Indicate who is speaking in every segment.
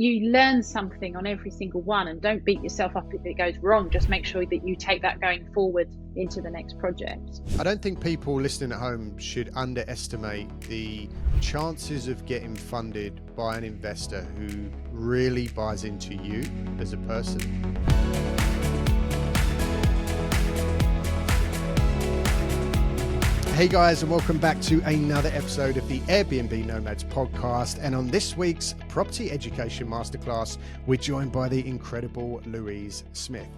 Speaker 1: you learn something on every single one, and don't beat yourself up if it goes wrong. Just make sure that you take that going forward into the next project.
Speaker 2: I don't think people listening at home should underestimate the chances of getting funded by an investor who really buys into you as a person. Hey guys, and welcome back to another episode of the Airbnb Nomads podcast. And on this week's Property Education Masterclass, we're joined by the incredible Louise Smith.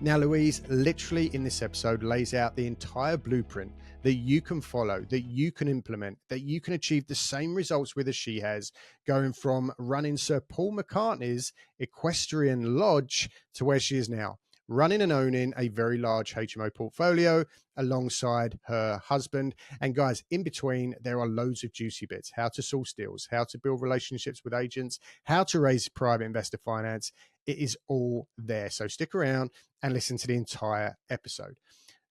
Speaker 2: Now, Louise literally in this episode lays out the entire blueprint that you can follow, that you can implement, that you can achieve the same results with as she has, going from running Sir Paul McCartney's Equestrian Lodge to where she is now, running and owning a very large HMO portfolio alongside her husband. And guys, in between, there are loads of juicy bits: how to source deals, how to build relationships with agents, how to raise private investor finance. It is all there. So stick around and listen to the entire episode.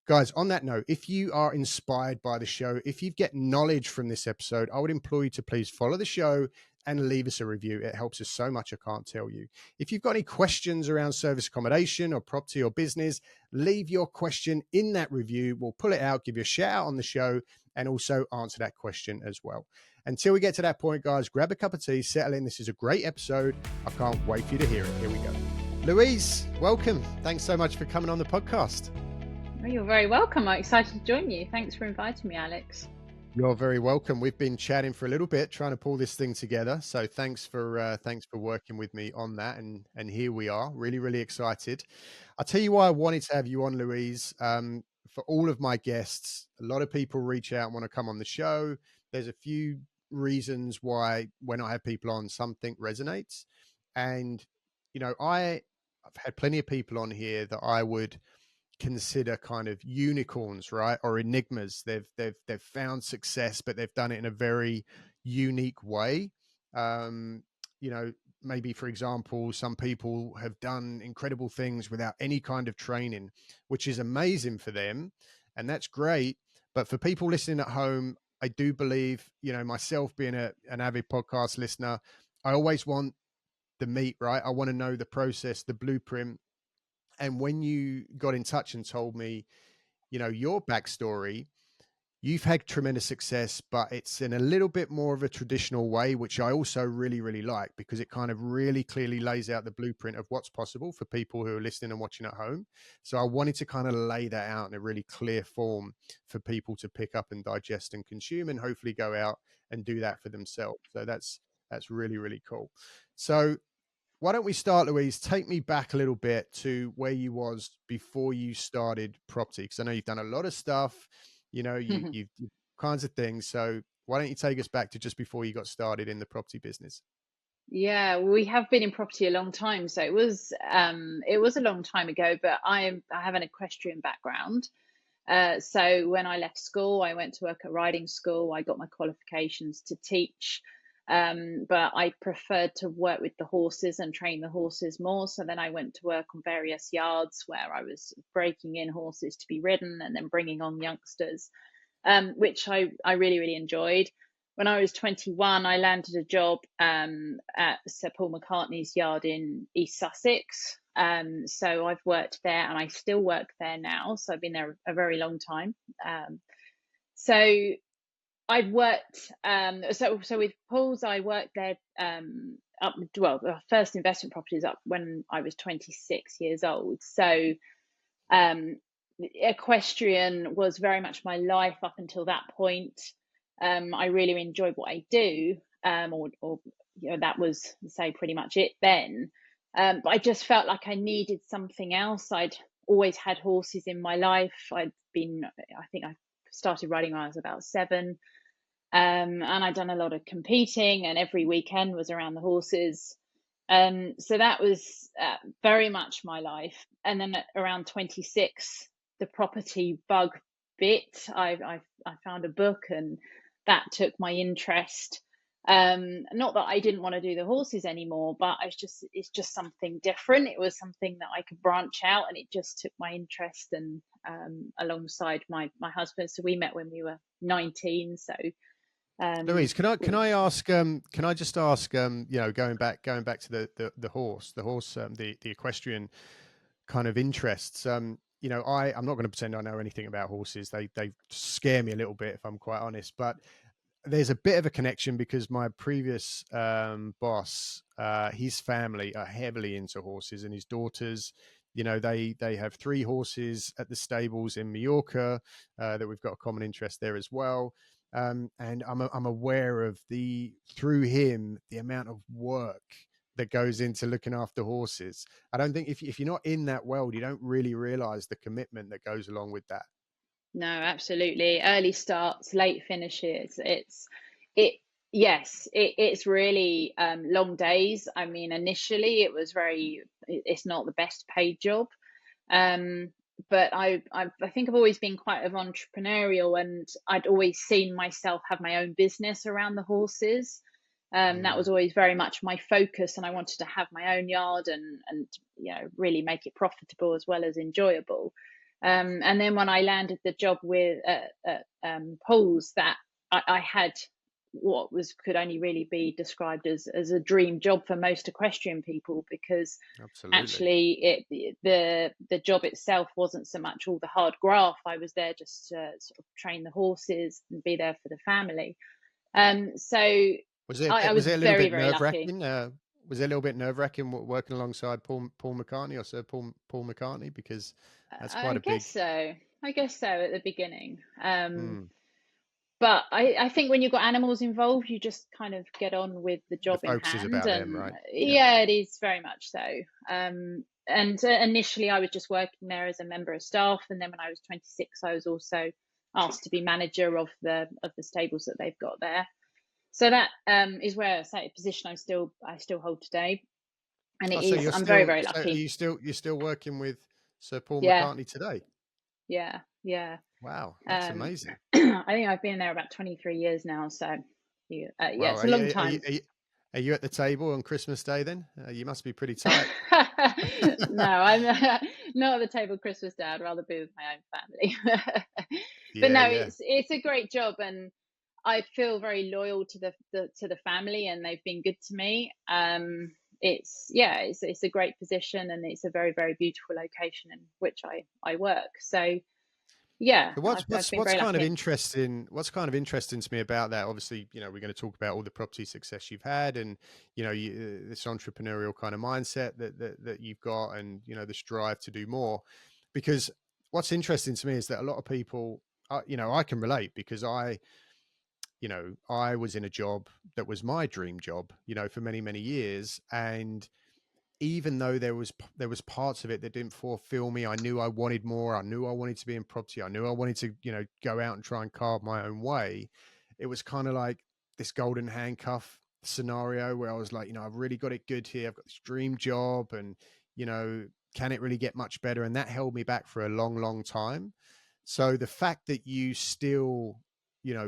Speaker 2: Guys, on that note, if you are inspired by the show, if you get knowledge from this episode, I would implore you to please follow the show and leave us a review. It helps us so much, I can't tell you. If you've got any questions around service accommodation or property or business, leave your question in that review. We'll pull it out, give you a shout out on the show, and also answer that question as well. Until we get to that point, guys, grab a cup of tea, settle in. This is a great episode. I can't wait for you to hear it. Here we go. Louise, welcome. Thanks so much for coming on the podcast.
Speaker 1: Well, you're very welcome. I'm excited to join you. Thanks for inviting me, Alex.
Speaker 2: You're very welcome. We've been chatting for a little bit, trying to pull this thing together. So thanks for working with me on that. And here we are, really, really excited. I'll tell you why I wanted to have you on, Louise. For all of my guests, a lot of people reach out and want to come on the show. There's a few reasons why when I have people on, something resonates. And, you know, I've had plenty of people on here that I would consider kind of unicorns, right? Or enigmas. They've found success, but they've done it in a very unique way. You know, maybe for example, some people have done incredible things without any kind of training, which is amazing for them. And that's great. But for people listening at home, I do believe, you know, myself being an avid podcast listener, I always want the meat, right? I want to know the process, the blueprint. And when you got in touch and told me, you know, your backstory, you've had tremendous success, but it's in a little bit more of a traditional way, which I also really, really like, because it kind of really clearly lays out the blueprint of what's possible for people who are listening and watching at home. So I wanted to kind of lay that out in a really clear form for people to pick up and digest and consume, and hopefully go out and do that for themselves. So that's really, really cool. So why don't we start, Louise? Take me back a little bit to where you was before you started property, because I know you've done a lot of stuff, you know, you've kinds of things. So why don't you take us back to just before you got started in the property business?
Speaker 1: Yeah, we have been in property a long time, so it was a long time ago. But I have an equestrian background. So when I left school, I went to work at riding school. I got my qualifications to teach. But I preferred to work with the horses and train the horses more. So then I went to work on various yards where I was breaking in horses to be ridden and then bringing on youngsters, which I really, really enjoyed. When I was 21, I landed a job at Sir Paul McCartney's yard in East Sussex. So I've worked there and I still work there now. So I've been there a very long time. So I've worked, so with Paul's, I worked there the first investment properties up when I was 26 years old. So equestrian was very much my life up until that point. I really enjoyed what I do, or you know, that was, say, pretty much it then. But I just felt like I needed something else. I'd always had horses in my life. I think I started riding when I was about 7. And I'd done a lot of competing, and every weekend was around the horses. So that was very much my life. And then at around 26, the property bug bit. I found a book, and that took my interest. Not that I didn't want to do the horses anymore, but it's just something different. It was something that I could branch out, and it just took my interest, and alongside my husband. So we met when we were 19. So
Speaker 2: Louise, can
Speaker 1: Cool.
Speaker 2: I ask can I just ask going back to the equestrian kind of interests. I'm not going to pretend I know anything about horses. They scare me a little bit if I'm quite honest, but there's a bit of a connection because my previous boss, his family are heavily into horses, and his daughters, they have 3 horses at the stables in Mallorca, that we've got a common interest there as well. And I'm aware of through him the amount of work that goes into looking after horses. I don't think if you're not in that world, you don't really realize the commitment that goes along with that.
Speaker 1: No, absolutely. Early starts, late finishes. It, yes, it's really long days. I mean, initially it was it's not the best paid job. Um, but I think I've always been quite of entrepreneurial, and I'd always seen myself have my own business around the horses. That
Speaker 2: Mm,
Speaker 1: was always very much my focus, and I wanted to have my own yard and really make it profitable as well as enjoyable. And then when I landed the job with Paul's, that I had what was could only really be described as a dream job for most equestrian people, because
Speaker 2: absolutely.
Speaker 1: actually the job itself wasn't so much all the hard graft. I was there just to sort of train the horses and be there for the family. So I
Speaker 2: Was
Speaker 1: was
Speaker 2: it a little
Speaker 1: very,
Speaker 2: bit
Speaker 1: very
Speaker 2: nerve
Speaker 1: lucky.
Speaker 2: wracking? Was it a little bit nerve wracking working alongside Paul McCartney or Sir Paul McCartney, because that's quite
Speaker 1: I
Speaker 2: a
Speaker 1: guess
Speaker 2: big.
Speaker 1: so. I guess so at the beginning.
Speaker 2: Mm,
Speaker 1: But I think when you've got animals involved, you just kind of get on with the
Speaker 2: the
Speaker 1: job in
Speaker 2: focus is
Speaker 1: hand.
Speaker 2: about them,
Speaker 1: And
Speaker 2: right? Yeah.
Speaker 1: yeah, it is very much so. And initially, I was just working there as a member of staff, and then when I was 26, I was also asked to be manager of the stables that they've got there. So that is where I say a position I still hold today, and
Speaker 2: Oh,
Speaker 1: it
Speaker 2: so
Speaker 1: is.
Speaker 2: you're
Speaker 1: I'm very,
Speaker 2: still
Speaker 1: very
Speaker 2: so are
Speaker 1: lucky.
Speaker 2: you're still working with Sir Paul
Speaker 1: Yeah,
Speaker 2: McCartney today?
Speaker 1: yeah, yeah.
Speaker 2: Wow, that's
Speaker 1: Um,
Speaker 2: amazing.
Speaker 1: I think I've been there about 23 years now, so yeah,
Speaker 2: Wow,
Speaker 1: it's a long time.
Speaker 2: are you at the table on Christmas Day then? You must be pretty tight.
Speaker 1: No, I'm not at the table Christmas Day. I'd rather be with my own family. But
Speaker 2: Yeah,
Speaker 1: no,
Speaker 2: yeah.
Speaker 1: it's a great job, and I feel very loyal to the family, and they've been good to me. It's a great position, and it's a very, very beautiful location in which I work. So yeah,
Speaker 2: So
Speaker 1: I've been very lucky.
Speaker 2: what's kind of interesting to me about that? Obviously, we're going to talk about all the property success you've had, and this entrepreneurial kind of mindset that you've got, and this drive to do more. Because what's interesting to me is that a lot of people, I can relate, because I was in a job that was my dream job, for many many years, and even though there was parts of it that didn't fulfill me, I knew I wanted more. I knew I wanted to be in property. I knew I wanted to, go out and try and carve my own way. It was kind of like this golden handcuff scenario where I was like, I've really got it good here. I've got this dream job, and you know, can it really get much better? And that held me back for a long, long time. So the fact that you still,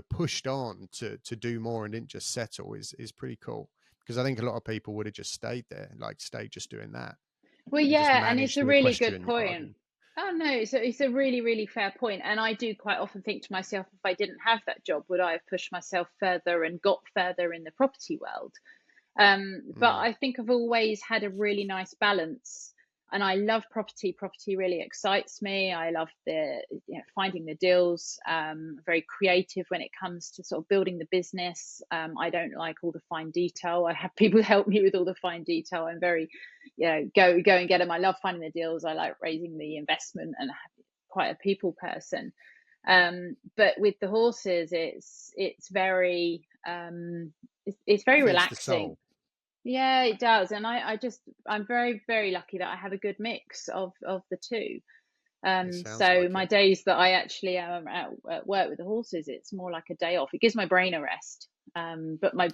Speaker 2: pushed on to do more and didn't just settle is pretty cool, because I think a lot of people would have just stayed there, like stayed just doing that,
Speaker 1: Well,
Speaker 2: and just
Speaker 1: yeah, and it's
Speaker 2: managed
Speaker 1: a
Speaker 2: the
Speaker 1: really good
Speaker 2: equestrian yard.
Speaker 1: point. Oh no, it's a really, really fair point. And I do quite often think to myself, if I didn't have that job, would I have pushed myself further and got further in the property world? But
Speaker 2: Mm,
Speaker 1: I think I've always had a really nice balance, and I love property. Property really excites me. I love finding the deals. Very creative when it comes to sort of building the business. I don't like all the fine detail. I have people help me with all the fine detail. I'm very, go and get them. I love finding the deals. I like raising the investment, and quite a people person. But with the horses, it's very it's very
Speaker 2: feeds the
Speaker 1: relaxing.
Speaker 2: soul.
Speaker 1: Yeah, it does. And I'm very, very lucky that I have a good mix of the two.
Speaker 2: It sounds
Speaker 1: So
Speaker 2: like
Speaker 1: my
Speaker 2: it.
Speaker 1: days that I actually am at work with the horses, it's more like a day off. It gives my brain a rest, but my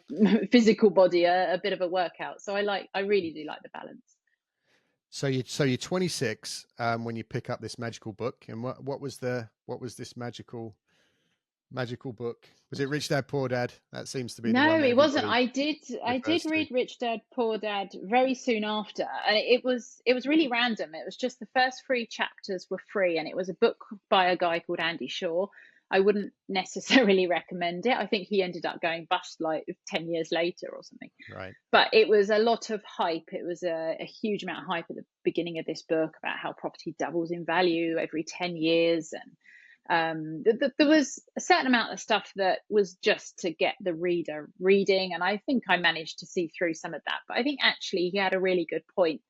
Speaker 1: physical body a bit of a workout. So I really do like the balance.
Speaker 2: So you're 26 when you pick up this magical book, and what was this magical book? Was it Rich Dad Poor Dad? That seems to be the one
Speaker 1: No,
Speaker 2: that
Speaker 1: it wasn't.
Speaker 2: everybody
Speaker 1: I did
Speaker 2: refers to.
Speaker 1: read Rich Dad Poor Dad very soon after, and it was really random. It was just the first 3 chapters were free, and it was a book by a guy called Andy Shaw. I wouldn't necessarily recommend it. I think he ended up going bust like 10 years later or something.
Speaker 2: Right.
Speaker 1: But it was a lot of hype. It was a huge amount of hype at the beginning of this book about how property doubles in value every 10 years. And there was a certain amount of stuff that was just to get the reader reading. And I think I managed to see through some of that. But I think actually he had a really good point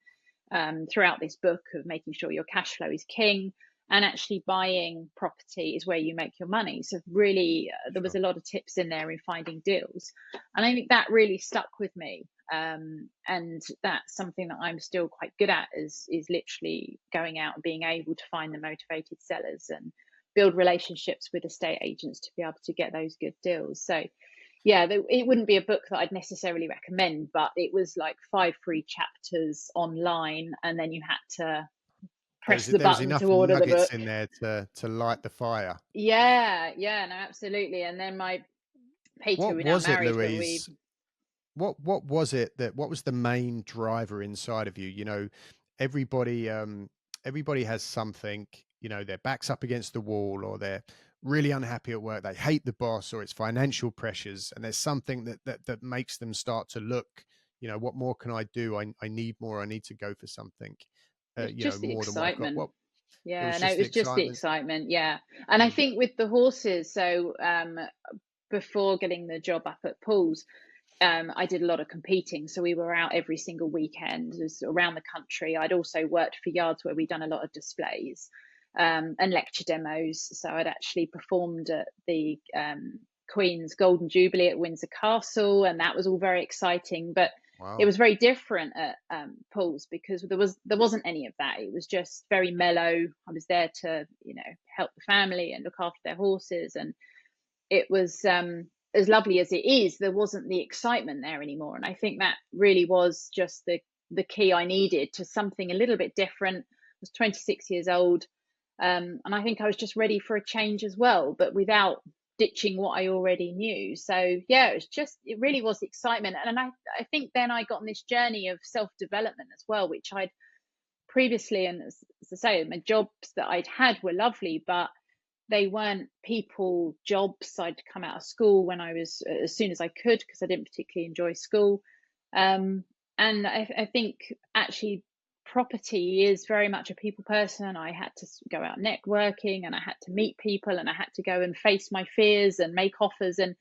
Speaker 1: throughout this book of making sure your cash flow is king, and actually buying property is where you make your money. So really, there was
Speaker 2: Sure.
Speaker 1: a lot of tips in there in finding deals, and I think that really stuck with me. And that's something that I'm still quite good at, is literally going out and being able to find the motivated sellers and build relationships with estate agents to be able to get those good deals. So yeah, it wouldn't be a book that I'd necessarily recommend, but it was like 5 free chapters online, and then you had to press the
Speaker 2: There was
Speaker 1: button to
Speaker 2: enough
Speaker 1: order the
Speaker 2: nuggets
Speaker 1: book.
Speaker 2: in there to light the fire.
Speaker 1: Yeah, yeah, no, absolutely. And then my Peter,
Speaker 2: What
Speaker 1: we're now
Speaker 2: was it,
Speaker 1: married, but we,
Speaker 2: Louise? What was it that what was the main driver inside of you? Everybody everybody has something, their backs up against the wall, or they're really unhappy at work, they hate the boss, or it's financial pressures, and there's something that makes them start to look, what more can I do? I need more, I need to go for something
Speaker 1: it's just the
Speaker 2: more than what I've got.
Speaker 1: excitement.
Speaker 2: What It
Speaker 1: Yeah,
Speaker 2: was
Speaker 1: no,
Speaker 2: just
Speaker 1: it
Speaker 2: the
Speaker 1: was just the
Speaker 2: excitement.
Speaker 1: excitement. Yeah. And I
Speaker 2: Mm,
Speaker 1: think with the horses, so before getting the job up at Paul's, I did a lot of competing. So we were out every single weekend. It was around the country. I'd also worked for yards where we'd done a lot of displays and lecture demos. So I'd actually performed at the Queen's Golden Jubilee at Windsor Castle, and that was all very exciting. But it
Speaker 2: wow.
Speaker 1: was very different at Paul's, because there wasn't any of that. It was just very mellow. I was there to help the family and look after their horses, and it was as lovely as it is, there wasn't the excitement there anymore. And I think that really was just the key I needed to something a little bit different. I was 26 years old, and I think I was just ready for a change as well, but without ditching what I already knew. So yeah, it really was the excitement. And I think then I got on this journey of self-development as well, which I'd previously, and as I say, my jobs that I'd had were lovely, but they weren't people jobs. I'd come out of school when I was as soon as I could, because I didn't particularly enjoy school. And I think actually property is very much a people person. I had to go out networking, and I had to meet people, and I had to go and face my fears and make offers. And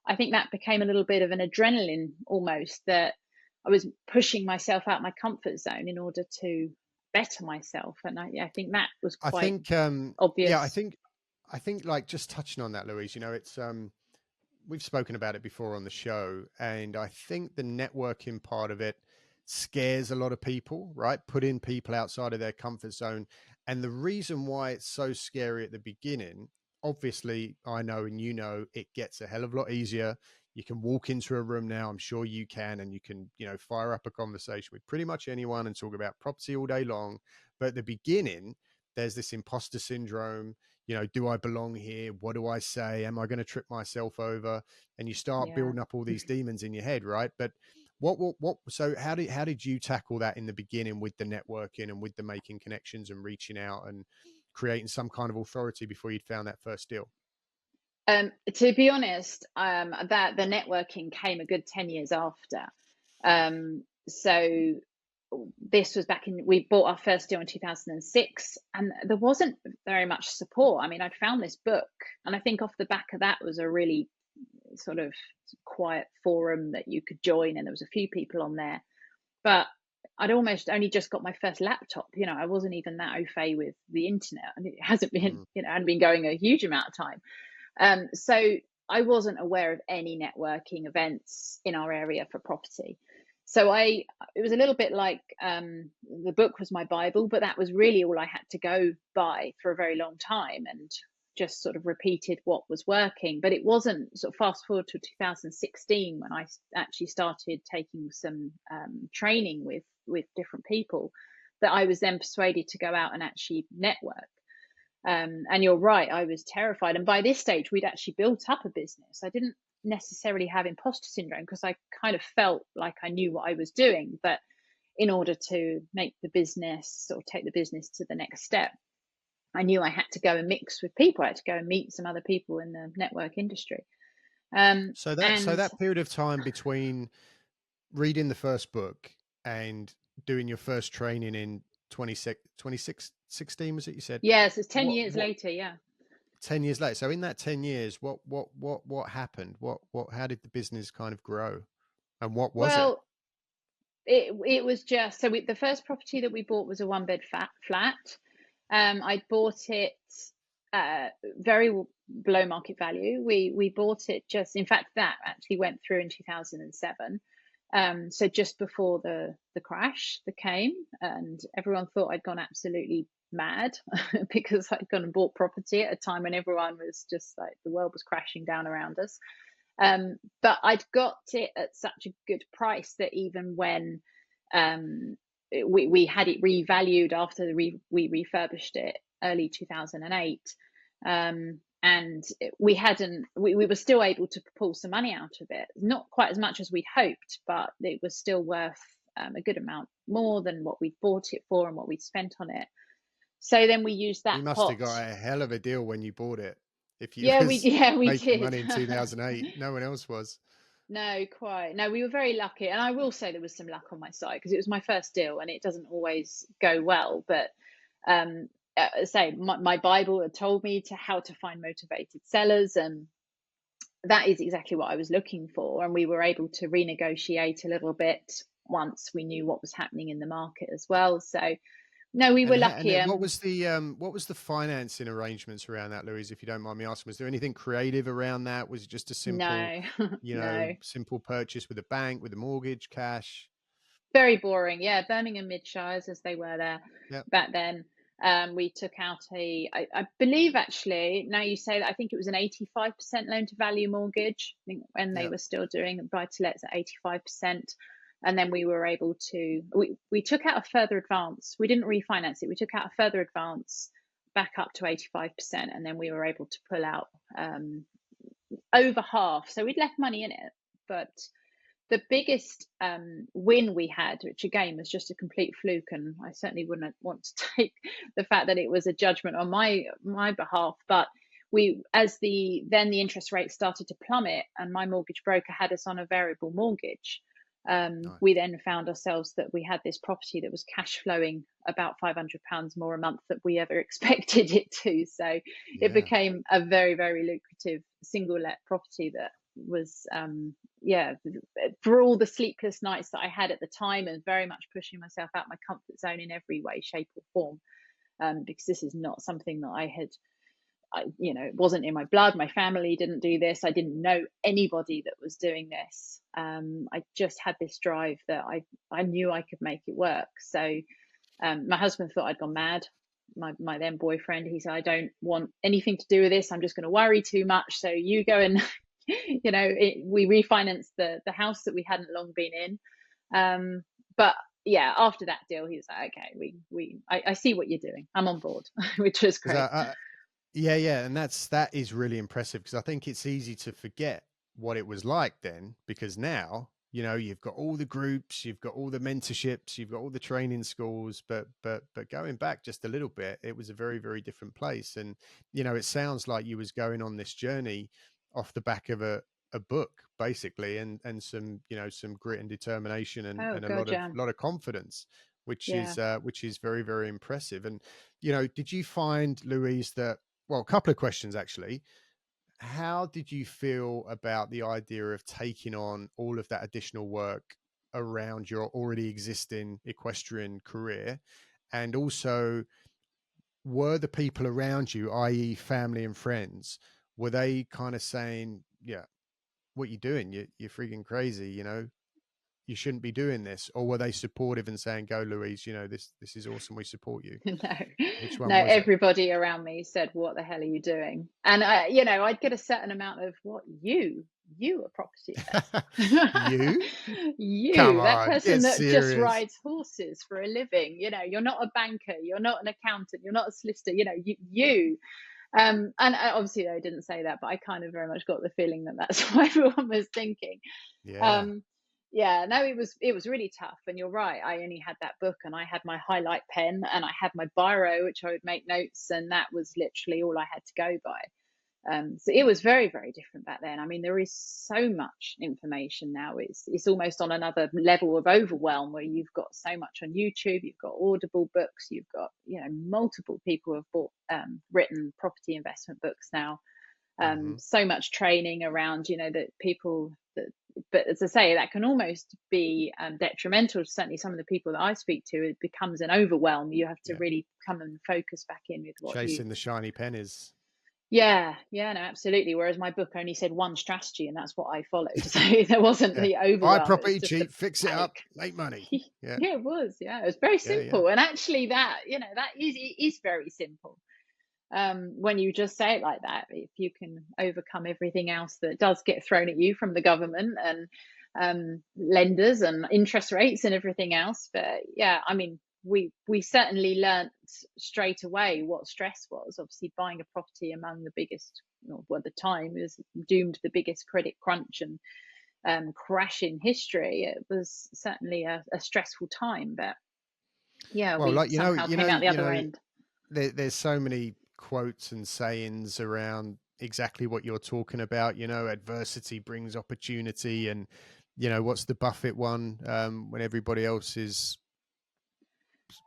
Speaker 1: I think that became a little bit of an adrenaline almost, that I was pushing myself out my comfort zone in order to better myself. And I think that was
Speaker 2: I
Speaker 1: quite
Speaker 2: think, yeah,
Speaker 1: obvious.
Speaker 2: I think like just touching on that, Louise, it's we've spoken about it before on the show, and I think the networking part of it scares a lot of people, right? Putting people outside of their comfort zone. And the reason why it's so scary at the beginning, obviously, I know, and it gets a hell of a lot easier. You can walk into a room now, I'm sure you can, and you can, fire up a conversation with pretty much anyone and talk about property all day long. But at the beginning, there's this imposter syndrome. Do I belong here? What do I say? Am I going to trip myself over? And you start
Speaker 1: Yeah.
Speaker 2: building up all these demons in your head, right? But so how did you tackle that in the beginning with the networking and with the making connections and reaching out and creating some kind of authority before you'd found that first deal?
Speaker 1: To be honest, that the networking came a good 10 years after. So this was we bought our first deal in 2006, and there wasn't very much support. I mean, I'd found this book, and I think off the back of that was a really sort of quiet forum that you could join, and there was a few people on there. But I'd almost only just got my first laptop. I wasn't even that au fait with the internet, and it hasn't been,
Speaker 2: Mm,
Speaker 1: hadn't been going a huge amount of time. So I wasn't aware of any networking events in our area for property. So it was a little bit like the book was my Bible, but that was really all I had to go by for a very long time, and just sort of repeated what was working. But it wasn't sort of fast forward to 2016 when I actually started taking some training with different people, that I was then persuaded to go out and actually network. And you're right, I was terrified. And by this stage, we'd actually built up a business. I didn't necessarily have imposter syndrome, because I kind of felt like I knew what I was doing. But in order to make the business, or take the business to the next step, I knew I had to go and mix with people. I had to go and meet some other people in the network industry.
Speaker 2: So
Speaker 1: And
Speaker 2: that period of time between reading the first book and doing your first training in 16, was it you said?
Speaker 1: yes, it's 10
Speaker 2: What
Speaker 1: years later. Yeah.
Speaker 2: 10 years later. So in that 10 years, what happened? How did the business kind of grow? And what was it?
Speaker 1: Well, it was just so the first property that we bought was a one bed flat. I bought it very below market value. We bought it just, in fact, that actually went through in 2007. So just before the crash that came, and everyone thought I'd gone absolutely mad because I'd gone and bought property at a time when everyone was just like the world was crashing down around us. But I'd got it at such a good price that even when we had it revalued after we refurbished it early 2008, and we were still able to pull some money out of it, not quite as much as we'd hoped, but it was still worth a good amount more than what we'd bought it for and what we'd spent on it. So then we used that
Speaker 2: You must have
Speaker 1: pot.
Speaker 2: got a hell of a deal when you bought it. If you
Speaker 1: Yeah, we
Speaker 2: was
Speaker 1: yeah we
Speaker 2: making
Speaker 1: did.
Speaker 2: money in 2008, no one else was.
Speaker 1: No, quite. No, we were very lucky. And I will say there was some luck on my side because it was my first deal and it doesn't always go well. But um, say my Bible had told me to how to find motivated sellers, and that is exactly what I was looking for. And we were able to renegotiate a little bit once we knew what was happening in the market as well. So no, we were
Speaker 2: And
Speaker 1: lucky.
Speaker 2: then what was the financing arrangements around that, Louise, if you don't mind me asking? Was there anything creative around that? Was it just a simple,
Speaker 1: No, no.
Speaker 2: simple purchase with a bank, with a mortgage, cash?
Speaker 1: Very boring. Yeah, Birmingham Midshires as they were there
Speaker 2: Yep,
Speaker 1: back then. We took out I believe actually, now you say that, I think it was an 85% loan to value mortgage. I think when they
Speaker 2: yep.
Speaker 1: were still doing buy to lets at 85%. And then we were able to, we took out a further advance. We didn't refinance it. We took out a further advance back up to 85%. And then we were able to pull out over half. So we'd left money in it, but the biggest win we had, which again was just a complete fluke, and I certainly wouldn't want to take the fact that it was a judgment on my behalf, but as the interest rate started to plummet, and my mortgage broker had us on a variable mortgage. We
Speaker 2: Nice.
Speaker 1: then found ourselves that we had this property that was cash flowing about £500 more a month than we ever expected it to. So it
Speaker 2: Yeah.
Speaker 1: became a very, very lucrative single let property that was yeah, for all the sleepless nights that I had at the time and very much pushing myself out my comfort zone in every way, shape, or form, because this is not something that it wasn't in my blood. My family didn't do this. I didn't know anybody that was doing this. I just had this drive that I knew I could make it work. So my husband thought I'd gone mad. My then boyfriend, he said, I don't want anything to do with this. I'm just going to worry too much. So you go and we refinanced the house that we hadn't long been in. But yeah, after that deal, he was like, okay, I see what you're doing. I'm on board, which was
Speaker 2: Because
Speaker 1: great.
Speaker 2: yeah, and that is really impressive because I think it's easy to forget what it was like then because now, you've got all the groups, you've got all the mentorships, you've got all the training schools, but going back just a little bit, it was a very, very different place. And, it sounds like you was going on this journey off the back of a book basically and some grit and determination
Speaker 1: Oh
Speaker 2: and a
Speaker 1: God, yeah,
Speaker 2: lot of confidence,
Speaker 1: yeah.
Speaker 2: which is very, very impressive. And, did you find, Louise, that well, a couple of questions actually. How did you feel about the idea of taking on all of that additional work around your already existing equestrian career? And also, were the people around you, i.e., family and friends, were they kind of saying, yeah, what you doing? You're freaking crazy, you shouldn't be doing this? Or were they supportive and saying, go, Louise, this is awesome, we support you?
Speaker 1: No,
Speaker 2: Which
Speaker 1: no,
Speaker 2: one was it?
Speaker 1: everybody around me said, what the hell are you doing? And I'd get a certain amount of what you a property investor.
Speaker 2: You? Come
Speaker 1: That
Speaker 2: on,
Speaker 1: person
Speaker 2: get
Speaker 1: that just
Speaker 2: serious.
Speaker 1: rides horses for a living. You're not a banker, you're not an accountant, you're not a solicitor, you. And obviously I didn't say that, but I kind of very much got the feeling that that's what everyone was thinking.
Speaker 2: Yeah.
Speaker 1: Um, Yeah, no, it was really tough. And you're right. I only had that book and I had my highlight pen and I had my biro, which I would make notes, and that was literally all I had to go by. So it was very, very different back then. I mean, there is so much information now. It's almost on another level of overwhelm, where you've got so much on YouTube, you've got Audible books, you've got, multiple people have bought written property investment books now.
Speaker 2: Hmm.
Speaker 1: So much training around, that people that, but as I say, that can almost be detrimental to certainly some of the people that I speak to. It becomes an overwhelm. You have to
Speaker 2: Yeah.
Speaker 1: really come and focus back in with what you.
Speaker 2: Chasing the shiny pennies.
Speaker 1: Yeah, yeah, no, absolutely. Whereas my book only said one strategy, and that's what I followed. So there wasn't
Speaker 2: Yeah.
Speaker 1: the
Speaker 2: Buy
Speaker 1: overwhelm. It was
Speaker 2: property
Speaker 1: just the
Speaker 2: cheap, fix it up,
Speaker 1: panic.
Speaker 2: make money. Yeah.
Speaker 1: Yeah, it was. Yeah, it was very
Speaker 2: Yeah. Yeah.
Speaker 1: simple. And actually, that it is very simple. When you just say it like that, if you can overcome everything else that does get thrown at you from the government and lenders and interest rates and everything else. But yeah, I mean, we certainly learnt straight away what stress was. Obviously, buying a property among the biggest, well, at the time, was doomed to the biggest credit crunch and crash in history. It was certainly a stressful time, but yeah,
Speaker 2: Well,
Speaker 1: we
Speaker 2: like
Speaker 1: somehow came out the other end.
Speaker 2: there's so many quotes and sayings around exactly what you're talking about. Adversity brings opportunity, and what's the Buffett one? When everybody else is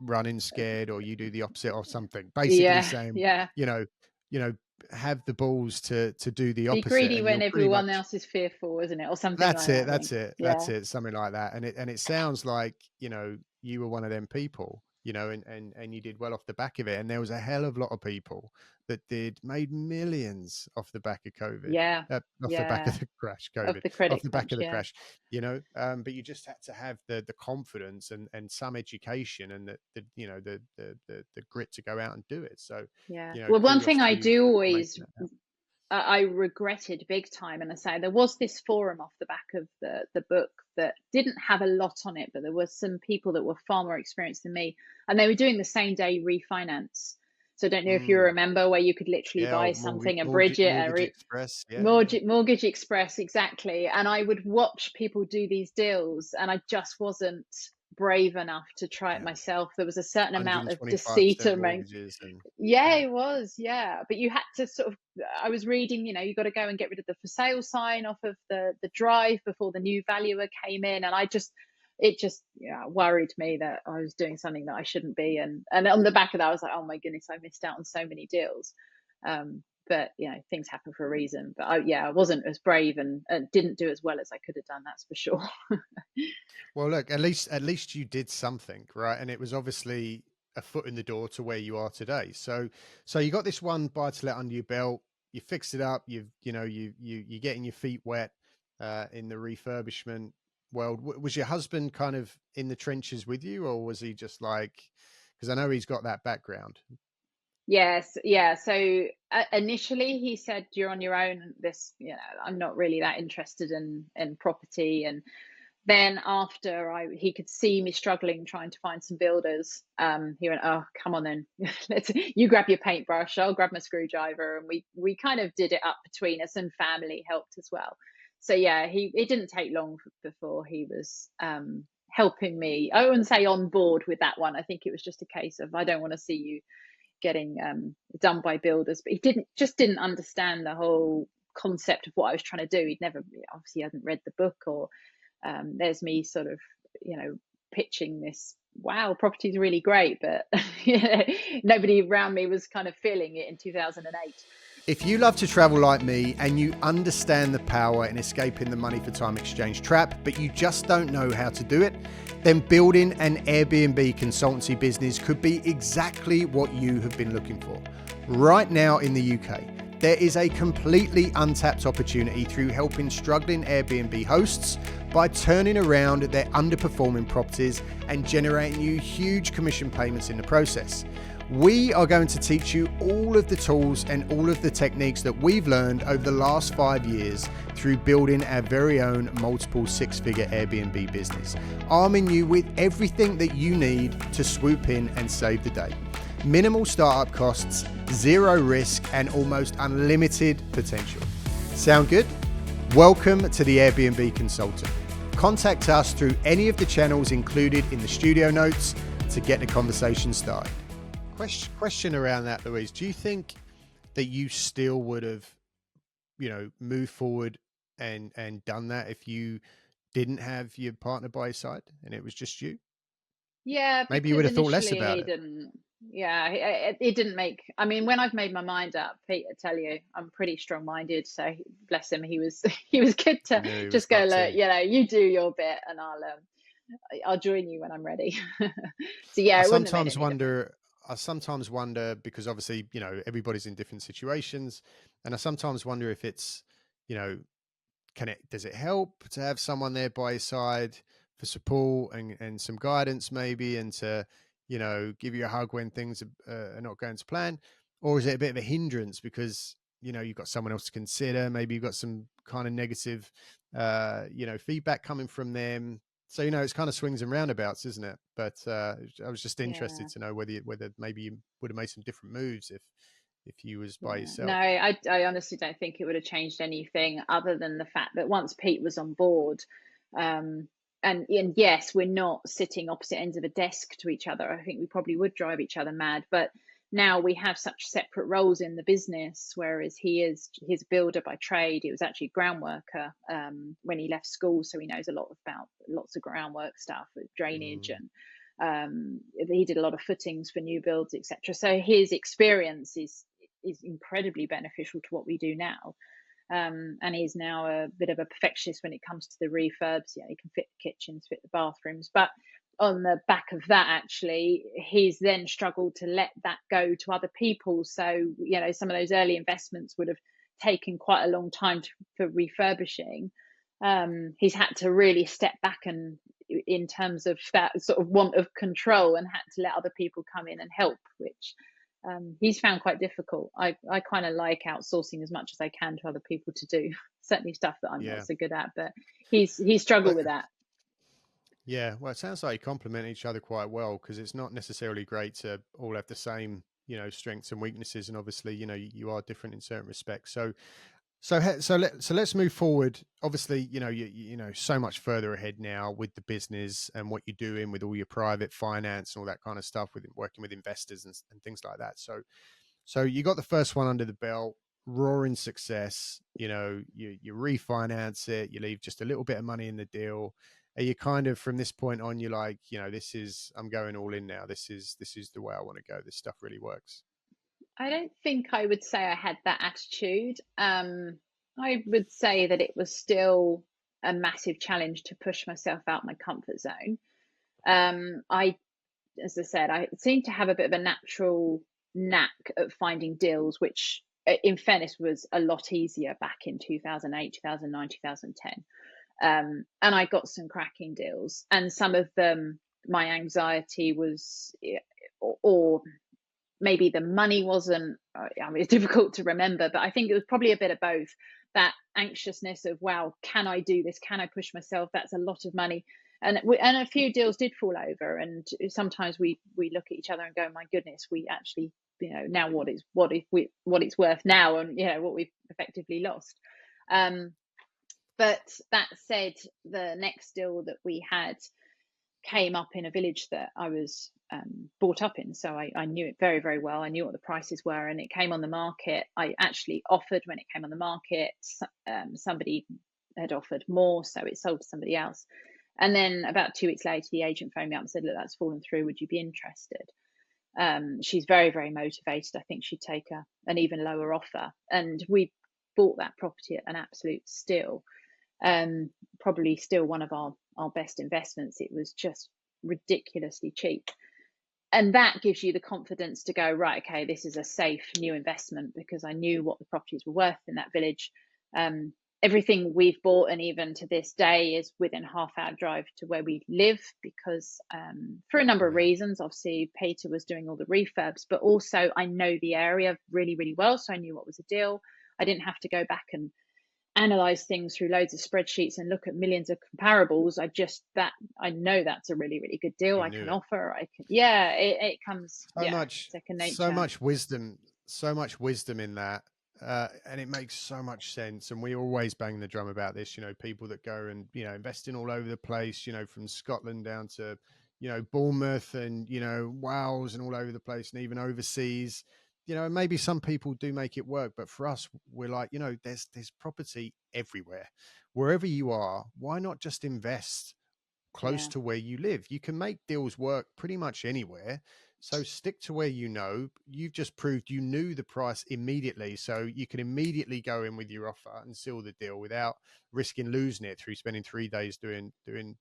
Speaker 2: running scared, or you do the opposite or something. Basically
Speaker 1: Yeah,
Speaker 2: saying,
Speaker 1: yeah.
Speaker 2: you know, you know, have the balls to do the
Speaker 1: Be
Speaker 2: opposite,
Speaker 1: greedy
Speaker 2: and
Speaker 1: when
Speaker 2: you're pretty
Speaker 1: everyone
Speaker 2: much.
Speaker 1: else is fearful, isn't it? Or something
Speaker 2: That's
Speaker 1: like that,
Speaker 2: it.
Speaker 1: I
Speaker 2: That's
Speaker 1: think.
Speaker 2: it. That's
Speaker 1: Yeah.
Speaker 2: it. Something like that. And it sounds like, you were one of them people, and you did well off the back of it. And there was a hell of a lot of people that made millions off the back of COVID,
Speaker 1: Yeah.
Speaker 2: off the back
Speaker 1: Yeah.
Speaker 2: of the crash,
Speaker 1: Of
Speaker 2: COVID,
Speaker 1: the
Speaker 2: off
Speaker 1: credit
Speaker 2: the back
Speaker 1: crunch,
Speaker 2: of the
Speaker 1: yeah.
Speaker 2: crash, but you just had to have the confidence and some education, and the grit to go out and do it. So,
Speaker 1: Yeah. Well, one
Speaker 2: kudos
Speaker 1: thing
Speaker 2: to
Speaker 1: I
Speaker 2: you
Speaker 1: do
Speaker 2: for
Speaker 1: always
Speaker 2: making that happen.
Speaker 1: I regretted big time, and I say there was this forum off the back of the book that didn't have a lot on it, but there were some people that were far more experienced than me, and they were doing the same day refinance. So I don't know if you
Speaker 2: Mm.
Speaker 1: remember, where you could literally
Speaker 2: Yeah,
Speaker 1: buy
Speaker 2: old
Speaker 1: something and bridge it and
Speaker 2: Mortgage Express. Yeah, yeah.
Speaker 1: Mortgage Express, exactly. And I would watch people do these deals, and I just wasn't brave enough to try it
Speaker 2: Yeah.
Speaker 1: myself. There was a certain amount of deceit
Speaker 2: 125%
Speaker 1: and
Speaker 2: mortgages, and
Speaker 1: yeah,
Speaker 2: yeah.
Speaker 1: it was. Yeah. But you had to sort of, I was reading, you got to go and get rid of the for sale sign off of the drive before the new valuer came in. And it just worried me that I was doing something that I shouldn't be. And on the back of that, I was like, oh my goodness, I missed out on so many deals. But things happen for a reason. But I wasn't as brave and didn't do as well as I could have done. That's for sure.
Speaker 2: Well, look, at least you did something, right? And it was obviously a foot in the door to where you are today. So you got this one buy to let under your belt. You fixed it up. You're getting your feet wet in the refurbishment world. Was your husband kind of in the trenches with you, or was he just like? Because I know he's got that background.
Speaker 1: Yes, yeah. So initially he said, "You're on your own. I'm not really that interested in property." And then after he could see me struggling trying to find some builders, he went, "Oh, come on then, you grab your paintbrush, I'll grab my screwdriver," and we kind of did it up between us, and family helped as well. So yeah, it didn't take long before he was helping me. I wouldn't say on board with that one. I think it was just a case of, I don't want to see you getting done by builders, but he didn't understand the whole concept of what I was trying to do. He'd never, obviously hadn't read the book, or there's me sort of pitching this, wow, property's really great, but nobody around me was kind of feeling it in 2008.
Speaker 2: If you love to travel like me and you understand the power in escaping the money for time exchange trap, but you just don't know how to do it, then building an Airbnb consultancy business could be exactly what you have been looking for. Right now in the UK, there is a completely untapped opportunity through helping struggling Airbnb hosts by turning around their underperforming properties and generating you huge commission payments in the process. We are going to teach you all of the tools and all of the techniques that we've learned over the last 5 years through building our very own multiple six-figure Airbnb business, arming you with everything that you need to swoop in and save the day. Minimal startup costs, zero risk, and almost unlimited potential. Sound good? Welcome to the Airbnb Consultant. Contact us through any of the channels included in the studio notes to get the conversation started. Question around that, Louise. Do you think that you still would have, moved forward and done that if you didn't have your partner by your side and it was just you?
Speaker 1: Yeah,
Speaker 2: Maybe you
Speaker 1: because
Speaker 2: would have thought less
Speaker 1: initially
Speaker 2: about
Speaker 1: he
Speaker 2: it.
Speaker 1: didn't. Yeah, it didn't make. I mean, when I've made my mind up, Pete, I tell you, I'm pretty strong-minded. So bless him, he was he was good
Speaker 2: I
Speaker 1: to
Speaker 2: knew he was
Speaker 1: just go,
Speaker 2: not
Speaker 1: look,
Speaker 2: too.
Speaker 1: you do your bit, and I'll join you when I'm ready. So yeah,
Speaker 2: I
Speaker 1: it wouldn't have made
Speaker 2: sometimes
Speaker 1: any difference.
Speaker 2: wonder. I sometimes wonder because obviously, everybody's in different situations, and I sometimes wonder if it's, you know, does it help to have someone there by your side for support and some guidance maybe, and to give you a hug when things are not going to plan, or is it a bit of a hindrance because you've got someone else to consider, maybe you've got some kind of negative feedback coming from them, so it's kind of swings and roundabouts, isn't it? But I was just interested
Speaker 1: Yeah.
Speaker 2: to know whether maybe you would have made some different moves if you was by
Speaker 1: Yeah, no,
Speaker 2: yourself.
Speaker 1: I honestly don't think it would have changed anything other than the fact that once Pete was on board, um, and yes, we're not sitting opposite ends of a desk to each other. I think we probably would drive each other mad, but now we have such separate roles in the business, whereas he's a builder by trade. He was actually a ground worker when he left school, so he knows a lot about lots of groundwork stuff with drainage,
Speaker 2: Mm,
Speaker 1: and he did a lot of footings for new builds, etc. So his experience is incredibly beneficial to what we do now. And he's now a bit of a perfectionist when it comes to the refurbs. Yeah, he can fit the kitchens, fit the bathrooms, but on the back of that, actually, he's then struggled to let that go to other people. So, some of those early investments would have taken quite a long time for refurbishing. He's had to really step back and in terms of that sort of want of control, and had to let other people come in and help, which he's found quite difficult. I kind of like outsourcing as much as I can to other people to do certainly stuff that I'm not
Speaker 2: yeah.
Speaker 1: so good at, but he's struggled
Speaker 2: Well,
Speaker 1: with that.
Speaker 2: yeah, well, it sounds like you complement each other quite well because it's not necessarily great to all have the same, strengths and weaknesses, and obviously, you are different in certain respects. So let's move forward. Obviously, so much further ahead now with the business and what you're doing with all your private finance and all that kind of stuff with working with investors and things like that. So you got the first one under the belt, roaring success. You refinance it, you leave just a little bit of money in the deal. Are you kind of from this point on, you're like, I'm going all in now. This is the way I want to go. This stuff really works.
Speaker 1: I don't think I would say I had that attitude. I would say that it was still a massive challenge to push myself out my comfort zone. I As I said, I seem to have a bit of a natural knack at finding deals, which, in fairness, was a lot easier back in 2008, 2009, 2010. And I got some cracking deals, and some of them, my anxiety was, or maybe the money wasn't. I mean, it's difficult to remember, but I think it was probably a bit of both. That anxiousness of, wow, can I do this? Can I push myself? That's a lot of money. And a few deals did fall over, and sometimes we look at each other and go, my goodness, we actually, now what it's worth now, and what we've effectively lost. But that said, the next deal that we had came up in a village that I was brought up in. So I knew it very, very well. I knew what the prices were, and it came on the market. I actually offered when it came on the market. Somebody had offered more, so it sold to somebody else. And then about 2 weeks later, the agent phoned me up and said, look, that's fallen through. Would you be interested? She's very, very motivated. I think she'd take an even lower offer. And we bought that property at an absolute steal. Probably still one of our best investments. It was just ridiculously cheap. And that gives you the confidence to go, right, okay, this is a safe new investment, because I knew what the properties were worth in that village. Everything we've bought, and even to this day, is within half-hour drive to where we live, because for a number of
Speaker 2: Brilliant.
Speaker 1: reasons. Obviously, Peter was doing all the refurbs, but also I know the area really, really well, so I knew what was a deal. I didn't have to go back and analyze things through loads of spreadsheets and look at millions of comparables. I know that's a really, really good deal.
Speaker 2: You
Speaker 1: I
Speaker 2: knew
Speaker 1: can
Speaker 2: it.
Speaker 1: offer. I can, yeah, it comes,
Speaker 2: So
Speaker 1: yeah,
Speaker 2: much,
Speaker 1: second
Speaker 2: so
Speaker 1: nature.
Speaker 2: much wisdom, so much wisdom in that. And it makes so much sense. And we always bang the drum about this, people that go and, investing all over the place, from Scotland down to, Bournemouth and, Wales and all over the place and even overseas, and maybe some people do make it work. But for us, we're like, there's property everywhere. Wherever you are, why not just invest close
Speaker 1: Yeah,
Speaker 2: to where you live? You can make deals work pretty much anywhere. So stick to where you've just proved you knew the price immediately. So you can immediately go in with your offer and seal the deal without risking losing it through spending 3 days doing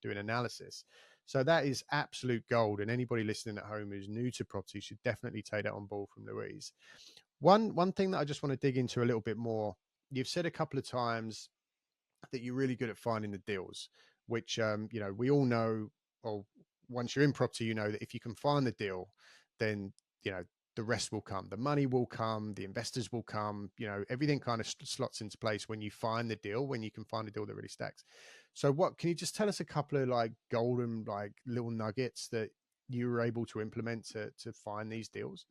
Speaker 2: analysis. So that is absolute gold. And anybody listening at home who's new to property should definitely take that on board from Louise. One thing that I just want to dig into a little bit more. You've said a couple of times that you're really good at finding the deals, which we all know. Or once you're in property, you know that if you can find the deal, then the rest will come. The money will come. The investors will come. Everything kind of slots into place when you find the deal. When you can find a deal that really stacks. So, what can you just tell us a couple of like golden like little nuggets that you were able to implement to find these deals?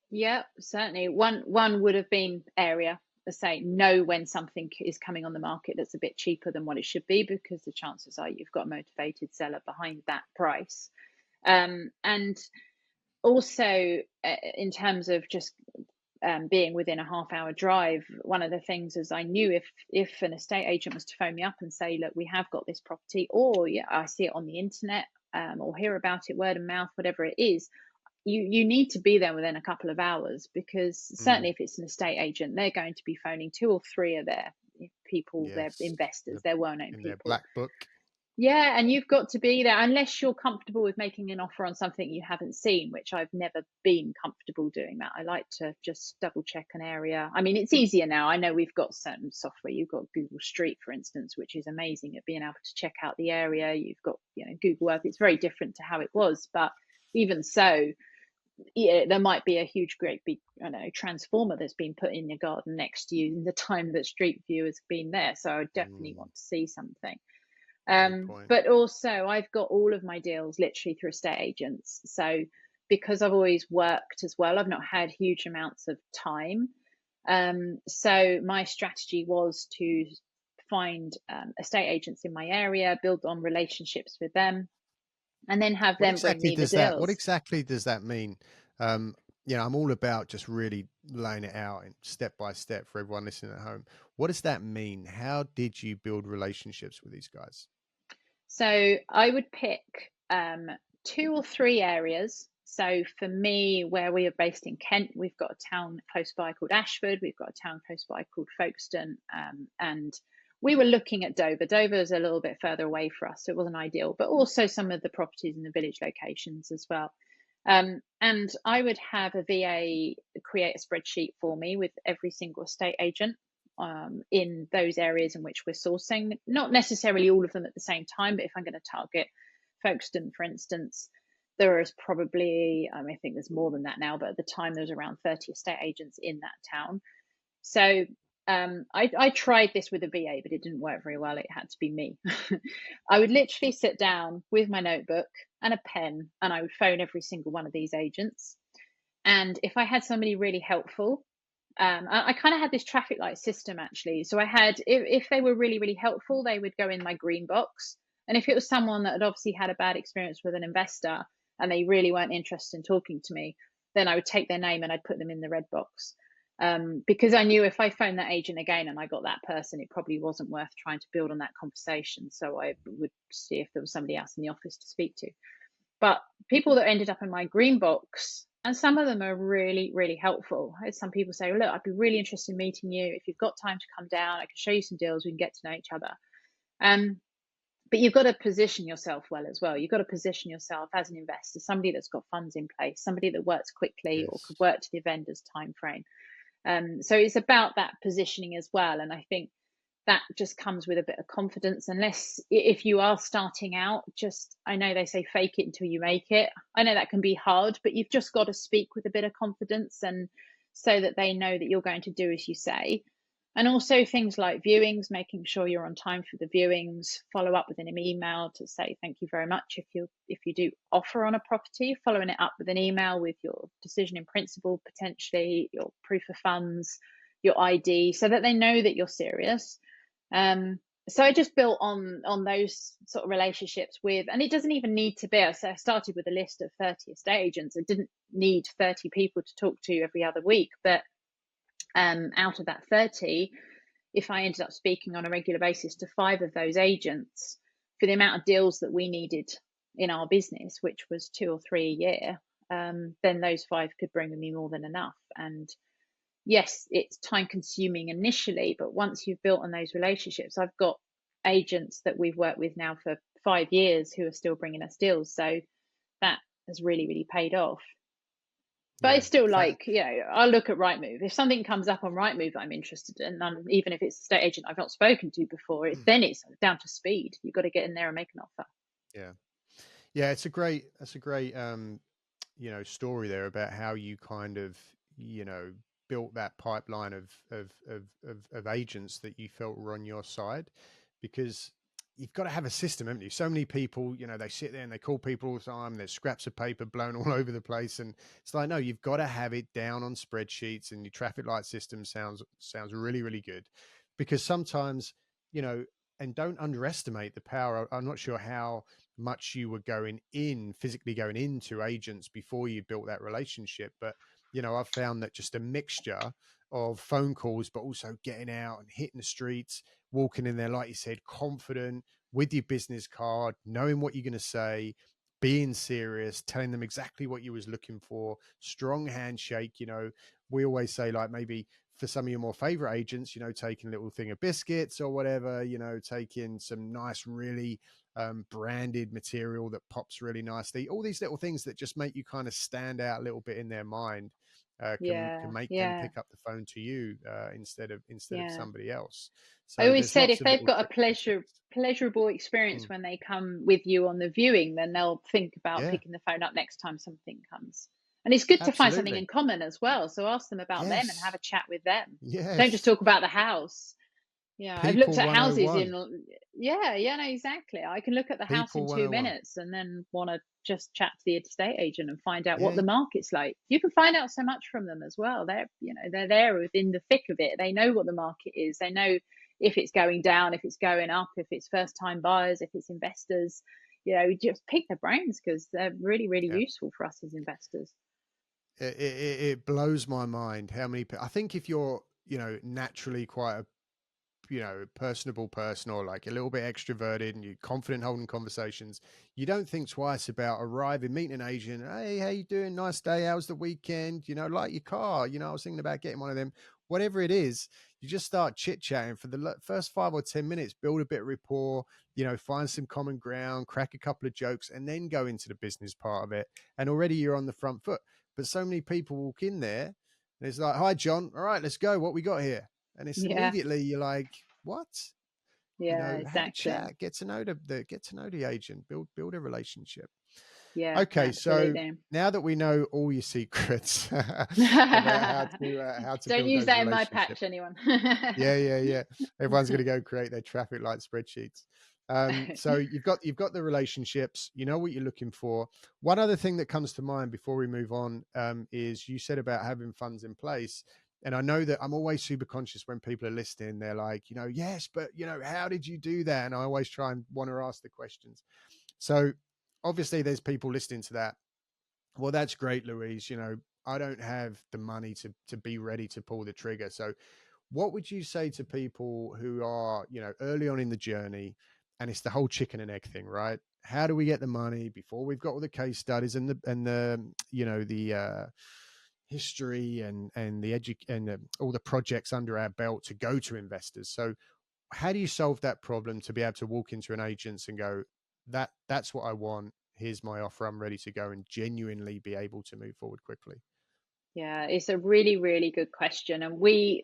Speaker 1: yeah, certainly. One would have been area. Let's say know when something is coming on the market that's a bit cheaper than what it should be, because the chances are you've got a motivated seller behind that price. And also, in terms of just being within a half-hour drive, one of the things is I knew if an estate agent was to phone me up and say, look, we have got this property, or yeah, I see it on the internet, or hear about it word of mouth, whatever it is, you need to be there within a couple of hours, because certainly
Speaker 2: Mm,
Speaker 1: if it's an estate agent, they're going to be phoning two or three of their people, their
Speaker 2: yes,
Speaker 1: investors, their well-known
Speaker 2: in their
Speaker 1: people.
Speaker 2: black book.
Speaker 1: Yeah, and you've got to be there unless you're comfortable with making an offer on something you haven't seen, which I've never been comfortable doing that. I like to just double check an area. I mean, it's easier now. I know we've got certain software. You've got Google Street, for instance, which is amazing at being able to check out the area. You've got, Google Earth. It's very different to how it was, but even so, yeah, there might be a huge, great big, I don't know, transformer that's been put in your garden next to you in the time that Street View has been there. So I would definitely
Speaker 2: Mm,
Speaker 1: want to see something.
Speaker 2: good point.
Speaker 1: But also, I've got all of my deals literally through estate agents. So because I've always worked as well, I've not had huge amounts of time. So my strategy was to find estate agents in my area, build on relationships with them, and then have them bring me the
Speaker 2: What
Speaker 1: deals.
Speaker 2: exactly does that mean? Um, I'm all about just really laying it out and step by step for everyone listening at home. What does that mean? How did you build relationships with these guys?
Speaker 1: So I would pick two or three areas. So for me, where we are based in Kent, we've got a town close by called Ashford. We've got a town close by called Folkestone, and we were looking at Dover. Dover is a little bit further away for us, so it wasn't ideal. But also some of the properties in the village locations as well. And I would have a VA create a spreadsheet for me with every single estate agent in those areas in which we're sourcing. Not necessarily all of them at the same time, but if I'm going to target Folkestone, for instance, there is probably, I think there's more than that now, but at the time there was around 30 estate agents in that town. So I tried this with a VA, but it didn't work very well. It had to be me. I would literally sit down with my notebook and a pen, and I would phone every single one of these agents. And if I had somebody really helpful, I kind of had this traffic light system actually. So I had, if they were really, really helpful, they would go in my green box. And if it was someone that had obviously had a bad experience with an investor and they really weren't interested in talking to me, then I would take their name and I'd put them in the red box. Because I knew if I phoned that agent again and I got that person, it probably wasn't worth trying to build on that conversation. So I would see if there was somebody else in the office to speak to. But people that ended up in my green box, and some of them are really, really helpful. I had some people say, well, look, I'd be really interested in meeting you. If you've got time to come down, I can show you some deals. We can get to know each other. Um, but you've got to position yourself well as well. You've got to position yourself as an investor, somebody that's got funds in place, somebody that works quickly or could
Speaker 2: Yes.
Speaker 1: work to the vendor's time frame. So it's about that positioning as well. And I think that just comes with a bit of confidence. Unless if you are starting out, just, I know they say fake it until you make it. I know that can be hard, but you've just got to speak with a bit of confidence, and so that they know that you're going to do as you say. And also things like viewings, making sure you're on time for the viewings, follow up with an email to say thank you very much if you do offer on a property, following it up with an email with your decision in principle, potentially your proof of funds, your ID, so that they know that you're serious. So I just built on those sort of relationships with, and it doesn't even need to be. So I started with a list of 30 estate agents. I didn't need 30 people to talk to every other week, but out of that 30, if I ended up speaking on a regular basis to 5 of those agents for the amount of deals that we needed in our business, which was 2 or 3 a year, then those 5 could bring me more than enough. And yes, it's time consuming initially, but once you've built on those relationships, I've got agents that we've worked with now for 5 years who are still bringing us deals. So that has really, really paid off. But
Speaker 2: Yeah.
Speaker 1: it's still like, I'll look at Rightmove. If something comes up on Rightmove that I'm interested in, even if it's a estate agent I've not spoken to before, then it's down to speed. You've got to get in there and make an offer.
Speaker 2: Yeah. Yeah. That's a great, story there about how you kind of, built that pipeline of agents that you felt were on your side, because you've got to have a system, haven't you? So many people, they sit there and they call people all the time. There's scraps of paper blown all over the place, and it's like, no, you've got to have it down on spreadsheets, and your traffic light system sounds really, really good, because sometimes, and don't underestimate the power. I'm not sure how much you were physically going into agents before you built that relationship, but I've found that just a mixture of phone calls, but also getting out and hitting the streets, walking in there, like you said, confident with your business card, knowing what you're going to say, being serious, telling them exactly what you was looking for, strong handshake. We always say, like, maybe for some of your more favorite agents, taking a little thing of biscuits or whatever, taking some nice, really branded material that pops really nicely. All these little things that just make you kind of stand out a little bit in their mind. Can
Speaker 1: Yeah,
Speaker 2: make them
Speaker 1: yeah,
Speaker 2: pick up the phone to you instead of
Speaker 1: yeah.
Speaker 2: somebody else.
Speaker 1: I
Speaker 2: So
Speaker 1: always
Speaker 2: there's
Speaker 1: said
Speaker 2: lots
Speaker 1: if
Speaker 2: of
Speaker 1: they've
Speaker 2: little
Speaker 1: got a
Speaker 2: tricks and tricks.
Speaker 1: pleasurable experience
Speaker 2: Mm.
Speaker 1: when they come with you on the viewing, then they'll think about
Speaker 2: Yeah,
Speaker 1: picking the phone up next time something comes. And it's good to find something
Speaker 2: absolutely.
Speaker 1: in common as well. So ask them about them and have
Speaker 2: Yes,
Speaker 1: a chat with them. Don't just
Speaker 2: yes.
Speaker 1: talk about the house. Yeah, I've looked
Speaker 2: People
Speaker 1: at houses
Speaker 2: 101.
Speaker 1: in, yeah, no, exactly. I can look at the house
Speaker 2: People
Speaker 1: in two
Speaker 2: 101.
Speaker 1: minutes and then want to just chat to the estate agent and find out what
Speaker 2: Yeah,
Speaker 1: the market's like. You can find out so much from them as well. They're there within the thick of it. They know what the market is. They know if it's going down, if it's going up, if it's first time buyers, if it's investors. Just pick their brains because they're really, really
Speaker 2: yeah.
Speaker 1: useful for us as investors.
Speaker 2: It blows my mind how many. I think if you're, naturally quite a personable person, or like a little bit extroverted, and you're confident holding conversations, you don't think twice about arriving, meeting an agent. Hey, how you doing? Nice day. How's the weekend? Like your car. I was thinking about getting one of them. Whatever it is, you just start chit chatting for the first 5 or 10 minutes, build a bit of rapport, find some common ground, crack a couple of jokes, and then go into the business part of it. And already you're on the front foot. But so many people walk in there and it's like, hi, John. All right, let's go. What we got here? And it's
Speaker 1: Yeah,
Speaker 2: immediately you're like, what?
Speaker 1: yeah,
Speaker 2: Have a
Speaker 1: exactly.
Speaker 2: chat, get to know the agent, build a relationship.
Speaker 1: Yeah,
Speaker 2: Okay, so
Speaker 1: absolutely.
Speaker 2: now that we know all your secrets about how to
Speaker 1: Don't
Speaker 2: build
Speaker 1: use
Speaker 2: those
Speaker 1: that in my
Speaker 2: relationships.
Speaker 1: patch, anyone.
Speaker 2: Yeah, yeah, yeah. Everyone's going to go create their traffic light spreadsheets. So you've got the relationships. You know what you're looking for. One other thing that comes to mind before we move on is you said about having funds in place. And I know that I'm always super conscious when people are listening. They're like, yes, but how did you do that? And I always try and want to ask the questions. So obviously, there's people listening to that. Well, that's great, Louise. I don't have the money to be ready to pull the trigger. So what would you say to people who are, early on in the journey, and it's the whole chicken and egg thing, right? How do we get the money before we've got all the case studies and the history and all the projects under our belt to go to investors? So how do you solve that problem to be able to walk into an agent's and go, that's what I want. Here's my offer. I'm ready to go, and genuinely be able to move forward quickly.
Speaker 1: Yeah, it's a really, really good question. And we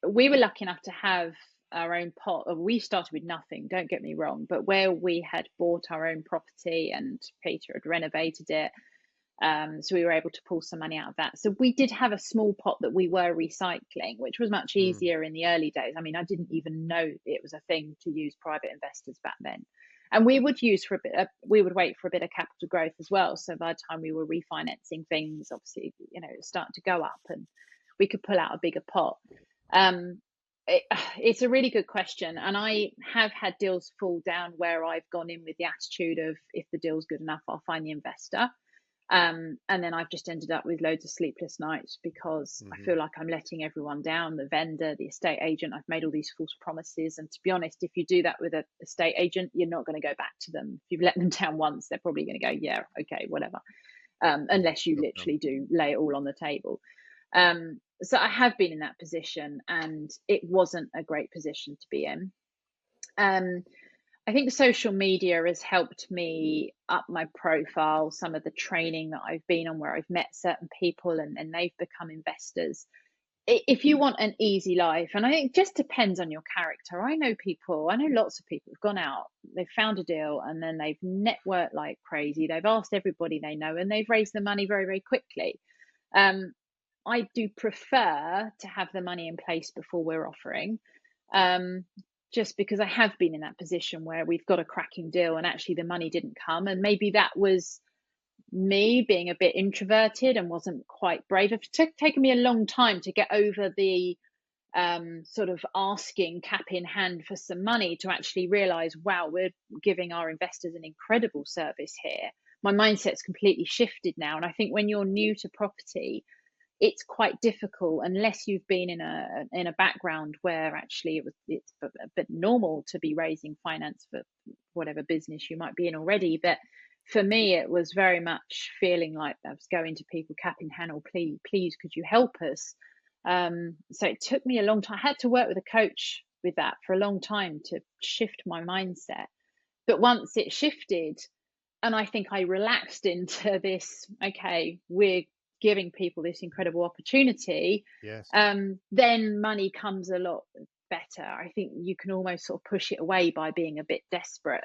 Speaker 1: were lucky enough to have our own pot. We started with nothing, don't get me wrong, but where we had bought our own property and Peter had renovated it, so we were able to pull some money out of that. So we did have a small pot that we were recycling, which was much
Speaker 2: Mm,
Speaker 1: easier in the early days. I mean, I didn't even know it was a thing to use private investors back then. And we would use for a bit, we would wait for a bit of capital growth as well. So by the time we were refinancing things, obviously, it was starting to go up and we could pull out a bigger pot. Um, it, it's a really good question, and I have had deals fall down where I've gone in with the attitude of, if the deal's good enough, I'll find the investor. And then I've just ended up with loads of sleepless nights because I
Speaker 2: Hmm.
Speaker 1: feel like I'm letting everyone down, the vendor, the estate agent. I've made all these false promises. And to be honest, if you do that with a estate agent, you're not going to go back to them. If you've let them down once, they're probably going to go, yeah, okay, whatever.
Speaker 2: Yeah,
Speaker 1: Unless you
Speaker 2: sure.
Speaker 1: literally do lay it all on the table. So I have been in that position, and it wasn't a great position to be in. Um, I think social media has helped me up my profile, some of the training that I've been on where I've met certain people, and they've become investors. If you want an easy life, and I think it just depends on your character. I know lots of people who've gone out, they've found a deal, and then they've networked like crazy. They've asked everybody they know, and they've raised the money very, very quickly. Um, I do prefer to have the money in place before we're offering, um, just because I have been in that position where we've got a cracking deal and actually the money didn't come. And maybe that was me being a bit introverted and wasn't quite brave. It's taken me a long time to get over the sort of asking cap in hand for some money, to actually realize, wow, we're giving our investors an incredible service here. My mindset's completely shifted now. And I think when you're new to property, it's quite difficult unless you've been in a background where actually it's a bit normal to be raising finance for whatever business you might be in already. But for me, it was very much feeling like I was going to people cap in hand, or please could you help us. So it took me a long time. I had to work with a coach with that for a long time to shift my mindset. But once it shifted, and I think I relaxed into this, okay, we're giving people this incredible opportunity,
Speaker 2: Yes.
Speaker 1: then money comes a lot better. I think you can almost sort of push it away by being a bit desperate.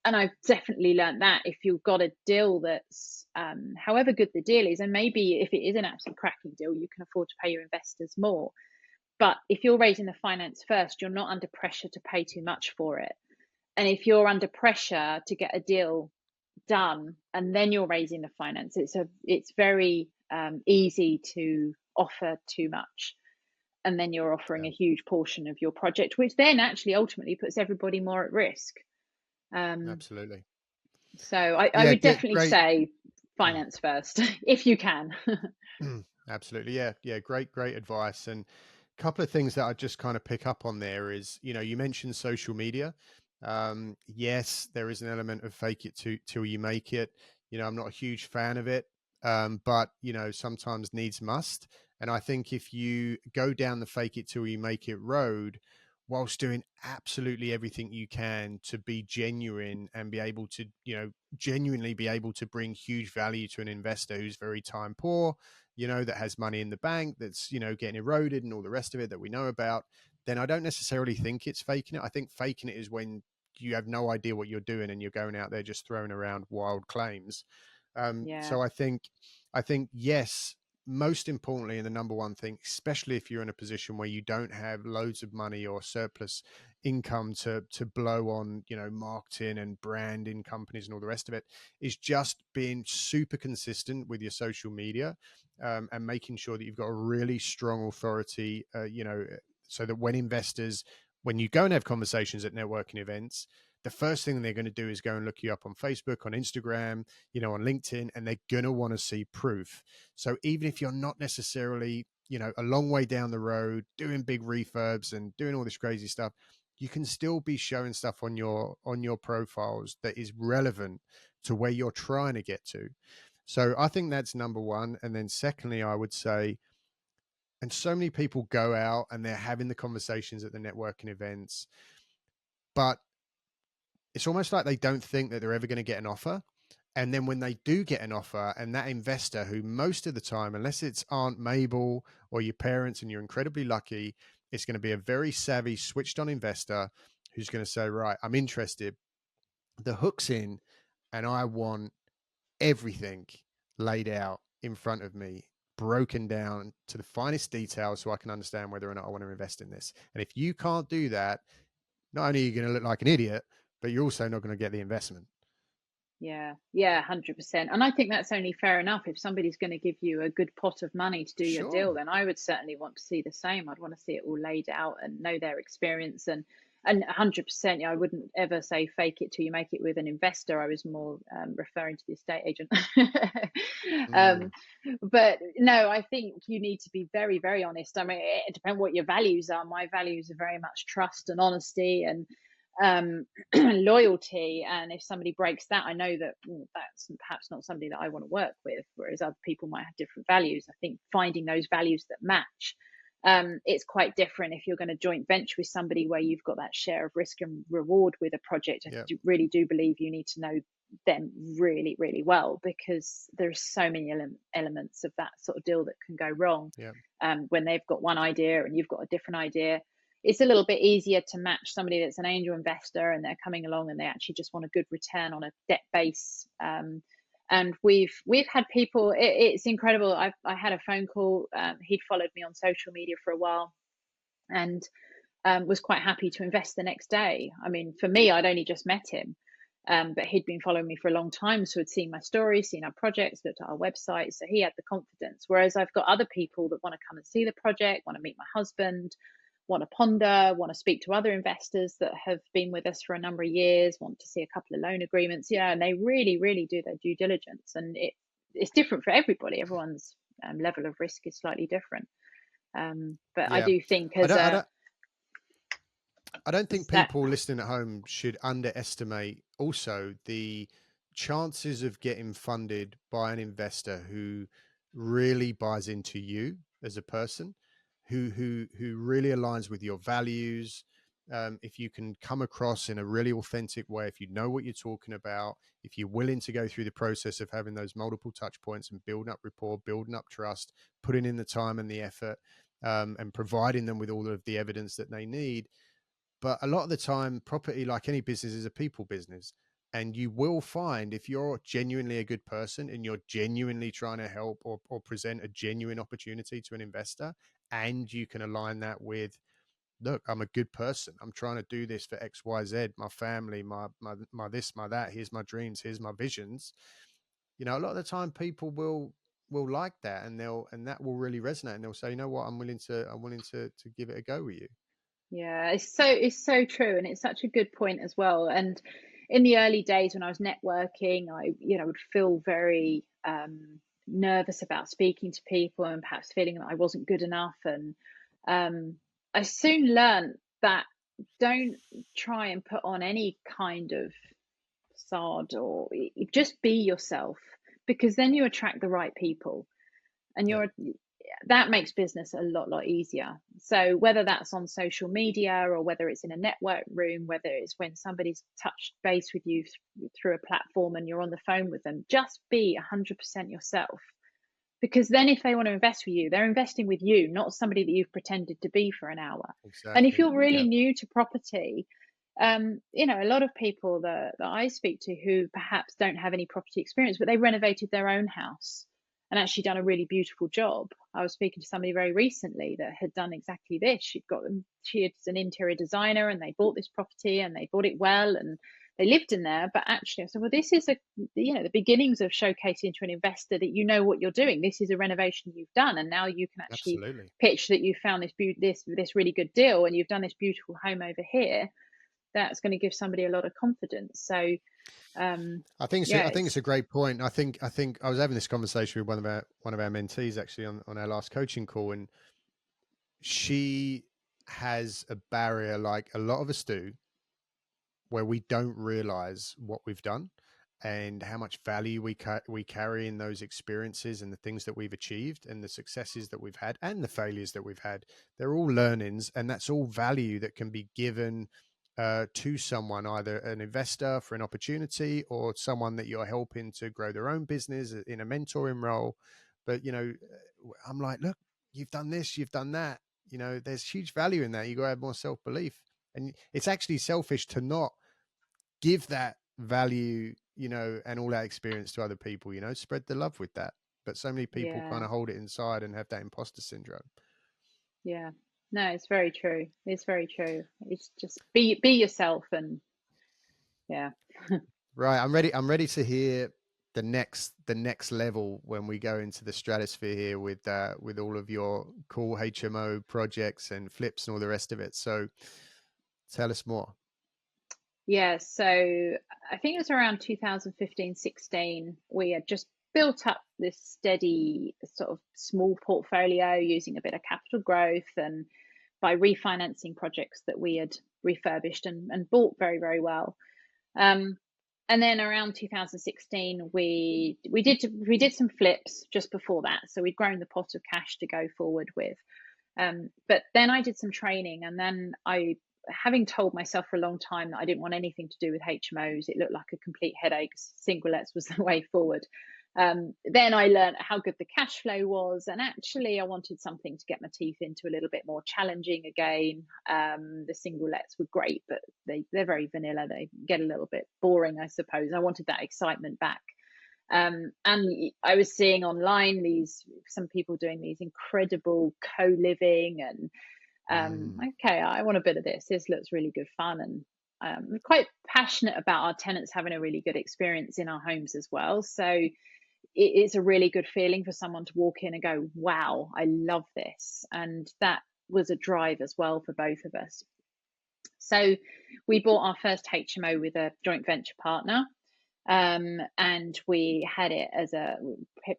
Speaker 1: And I've definitely learned that if you've got a deal that's, however good the deal is, and maybe if it is an absolute cracking deal, you can afford to pay your investors more. But if you're raising the finance first, you're not under pressure to pay too much for it. And if you're under pressure to get a deal done and then you're raising the finance, it's very easy to offer too much, and then you're offering
Speaker 2: Yeah,
Speaker 1: a huge portion of your project, which then actually ultimately puts everybody more at risk. um,
Speaker 2: absolutely.
Speaker 1: so I
Speaker 2: Yeah,
Speaker 1: would definitely
Speaker 2: great.
Speaker 1: say finance first if you can.
Speaker 2: Absolutely. Yeah. Yeah. Great advice. And a couple of things that I just kind of pick up on there is, you mentioned social media. Yes, there is an element of fake it till you make it. I'm not a huge fan of it. But sometimes needs must. And I think if you go down the fake it till you make it road, whilst doing absolutely everything you can to be genuine and be able to, genuinely be able to bring huge value to an investor who's very time poor, that has money in the bank, that's, getting eroded and all the rest of it that we know about, then I don't necessarily think it's faking it. I think faking it is when you have no idea what you're doing and you're going out there just throwing around wild claims.
Speaker 1: Yeah,
Speaker 2: So I think, yes, most importantly, and the number one thing, especially if you're in a position where you don't have loads of money or surplus income to blow on, marketing and branding companies and all the rest of it, is just being super consistent with your social media, and making sure that you've got a really strong authority, so that when you go and have conversations at networking events, the first thing they're going to do is go and look you up on Facebook, on Instagram, on LinkedIn, and they're going to want to see proof. So even if you're not necessarily, a long way down the road doing big refurbs and doing all this crazy stuff, you can still be showing stuff on your profiles that is relevant to where you're trying to get to. So I think that's number one. And then secondly, I would say, and so many people go out and they're having the conversations at the networking events, but it's almost like they don't think that they're ever going to get an offer. And then when they do get an offer, and that investor, who most of the time, unless it's Aunt Mabel or your parents and you're incredibly lucky, it's going to be a very savvy, switched on investor who's going to say, right, I'm interested. The hook's in, and I want everything laid out in front of me, broken down to the finest details so I can understand whether or not I want to invest in this. And if you can't do that, not only are you going to look like an idiot, but you're also not going to get the investment.
Speaker 1: Yeah, yeah, 100%. And I think that's only fair enough. If somebody's going to give you a good pot of money to do your deal,
Speaker 2: Sure.
Speaker 1: then I would certainly want to see the same. I'd want to see it all laid out and know their experience, and 100%. Yeah, I wouldn't ever say fake it till you make it with an investor. I was more referring to the estate agent.
Speaker 2: Mm,
Speaker 1: um, but no, I think you need to be very, very honest. I mean, it depends what your values are. My values are very much trust and honesty, and um, loyalty. And if somebody breaks that, I know that that's perhaps not somebody that I want to work with, whereas other people might have different values. I think finding those values that match, it's quite different if you're going to joint venture with somebody where you've got that share of risk and reward with a project.
Speaker 2: yeah.
Speaker 1: Really do believe you need to know them really, really well, because there's so many elements of that sort of deal that can go wrong
Speaker 2: Yeah.
Speaker 1: when they've got one idea and you've got a different idea. It's a little bit easier to match somebody that's an angel investor and they're coming along and they actually just want a good return on a debt base. And we've had people. It's incredible. I had a phone call. He'd followed me on social media for a while, and was quite happy to invest the next day. I mean, for me, I'd only just met him, but he'd been following me for a long time, so had seen my story, seen our projects, looked at our website, so he had the confidence. Whereas I've got other people that want to come and see the project, want to meet my husband, want to ponder, want to speak to other investors that have been with us for a number of years, want to see a couple of loan agreements, yeah, and they really, really do their due diligence, and it's different for everybody. Everyone's level of risk is slightly different. But I
Speaker 2: Yeah.
Speaker 1: do think
Speaker 2: I
Speaker 1: as
Speaker 2: don't, I
Speaker 1: a
Speaker 2: don't, I don't think
Speaker 1: that
Speaker 2: people listening at home should underestimate also the chances of getting funded by an investor who really buys into you as a person, who really aligns with your values. If you can come across in a really authentic way, if you know what you're talking about, if you're willing to go through the process of having those multiple touch points and building up rapport, building up trust, putting in the time and the effort, and providing them with all of the evidence that they need. But a lot of the time, property, like any business, is a people business. And you will find, if you're genuinely a good person and you're genuinely trying to help or present a genuine opportunity to an investor, and you can align that with, look, I'm a good person. I'm trying to do this for XYZ, my family, my this, my that. Here's my dreams. Here's my visions. You know, a lot of the time people will like that, and that will really resonate, and they'll say, you know what, I'm willing to give it a go with you.
Speaker 1: Yeah, it's so true, and it's such a good point as well. And in the early days when I was networking, I would feel very nervous about speaking to people and perhaps feeling that I wasn't good enough. And um, I soon learned that don't try and put on any kind of facade, or just be yourself, because then you attract the right people, and
Speaker 2: Yep.
Speaker 1: that makes business a lot easier. So whether that's on social media, or whether it's in a network room, whether it's when somebody's touched base with you through a platform and you're on the phone with them, just be 100% yourself, because then if they want to invest with you, they're investing with you, not somebody that you've pretended to be for an hour. And if
Speaker 2: Exactly.
Speaker 1: you're really
Speaker 2: Yep.
Speaker 1: new to property, a lot of people that I speak to who perhaps don't have any property experience, but they renovated their own house and actually done a really beautiful job. I was speaking to somebody very recently that had done exactly this. She is an interior designer, and they bought this property and they bought it well, and they lived in there. But actually, I said, well, this is the beginnings of showcasing to an investor that you know what you're doing. This is a renovation you've done, and now you can actually
Speaker 2: Absolutely.
Speaker 1: pitch that you found this really good deal, and you've done this beautiful home over here. That's going to give somebody a lot of confidence. So
Speaker 2: I
Speaker 1: yeah,
Speaker 2: think it's
Speaker 1: it's
Speaker 2: a great point. I think I was having this conversation with one of our mentees actually on our last coaching call, and she has a barrier like a lot of us do, where we don't realize what we've done and how much value we carry in those experiences and the things that we've achieved and the successes that we've had and the failures that we've had. They're all learnings, and that's all value that can be given to someone, either an investor for an opportunity or someone that you're helping to grow their own business in a mentoring role. But I'm like, look, you've done this, you've done that. There's huge value in that. You got to have more self-belief, and it's actually selfish to not give that value, and all that experience to other people, spread the love with that. But so many people kind
Speaker 1: yeah,
Speaker 2: of hold it inside and have that imposter syndrome.
Speaker 1: yeah. No, it's very true. It's very true. It's just be yourself, and yeah.
Speaker 2: Right. I'm ready to hear the next level when we go into the stratosphere here with all of your cool HMO projects and flips and all the rest of it. So tell us more.
Speaker 1: Yeah, so I think it was around 2015, 16. We had just built up this steady sort of small portfolio using a bit of capital growth and by refinancing projects that we had refurbished and bought very, very well. Um, and then around 2016, we did some flips just before that. So we'd grown the pot of cash to go forward with. But then I did some training, and then having told myself for a long time that I didn't want anything to do with HMOs, it looked like a complete headache. Singlets was the way forward. Then I learned how good the cash flow was, and actually I wanted something to get my teeth into a little bit more challenging again. The singlets were great, but they're very vanilla. They get a little bit boring, I suppose. I wanted that excitement back. And I was seeing online some people doing these incredible co-living and
Speaker 2: Mm,
Speaker 1: okay, I want a bit of this. This looks really good fun, and I'm quite passionate about our tenants having a really good experience in our homes as well. So it's a really good feeling for someone to walk in and go, "Wow, I love this," and that was a drive as well for both of us. So we bought our first HMO with a joint venture partner. And we had it as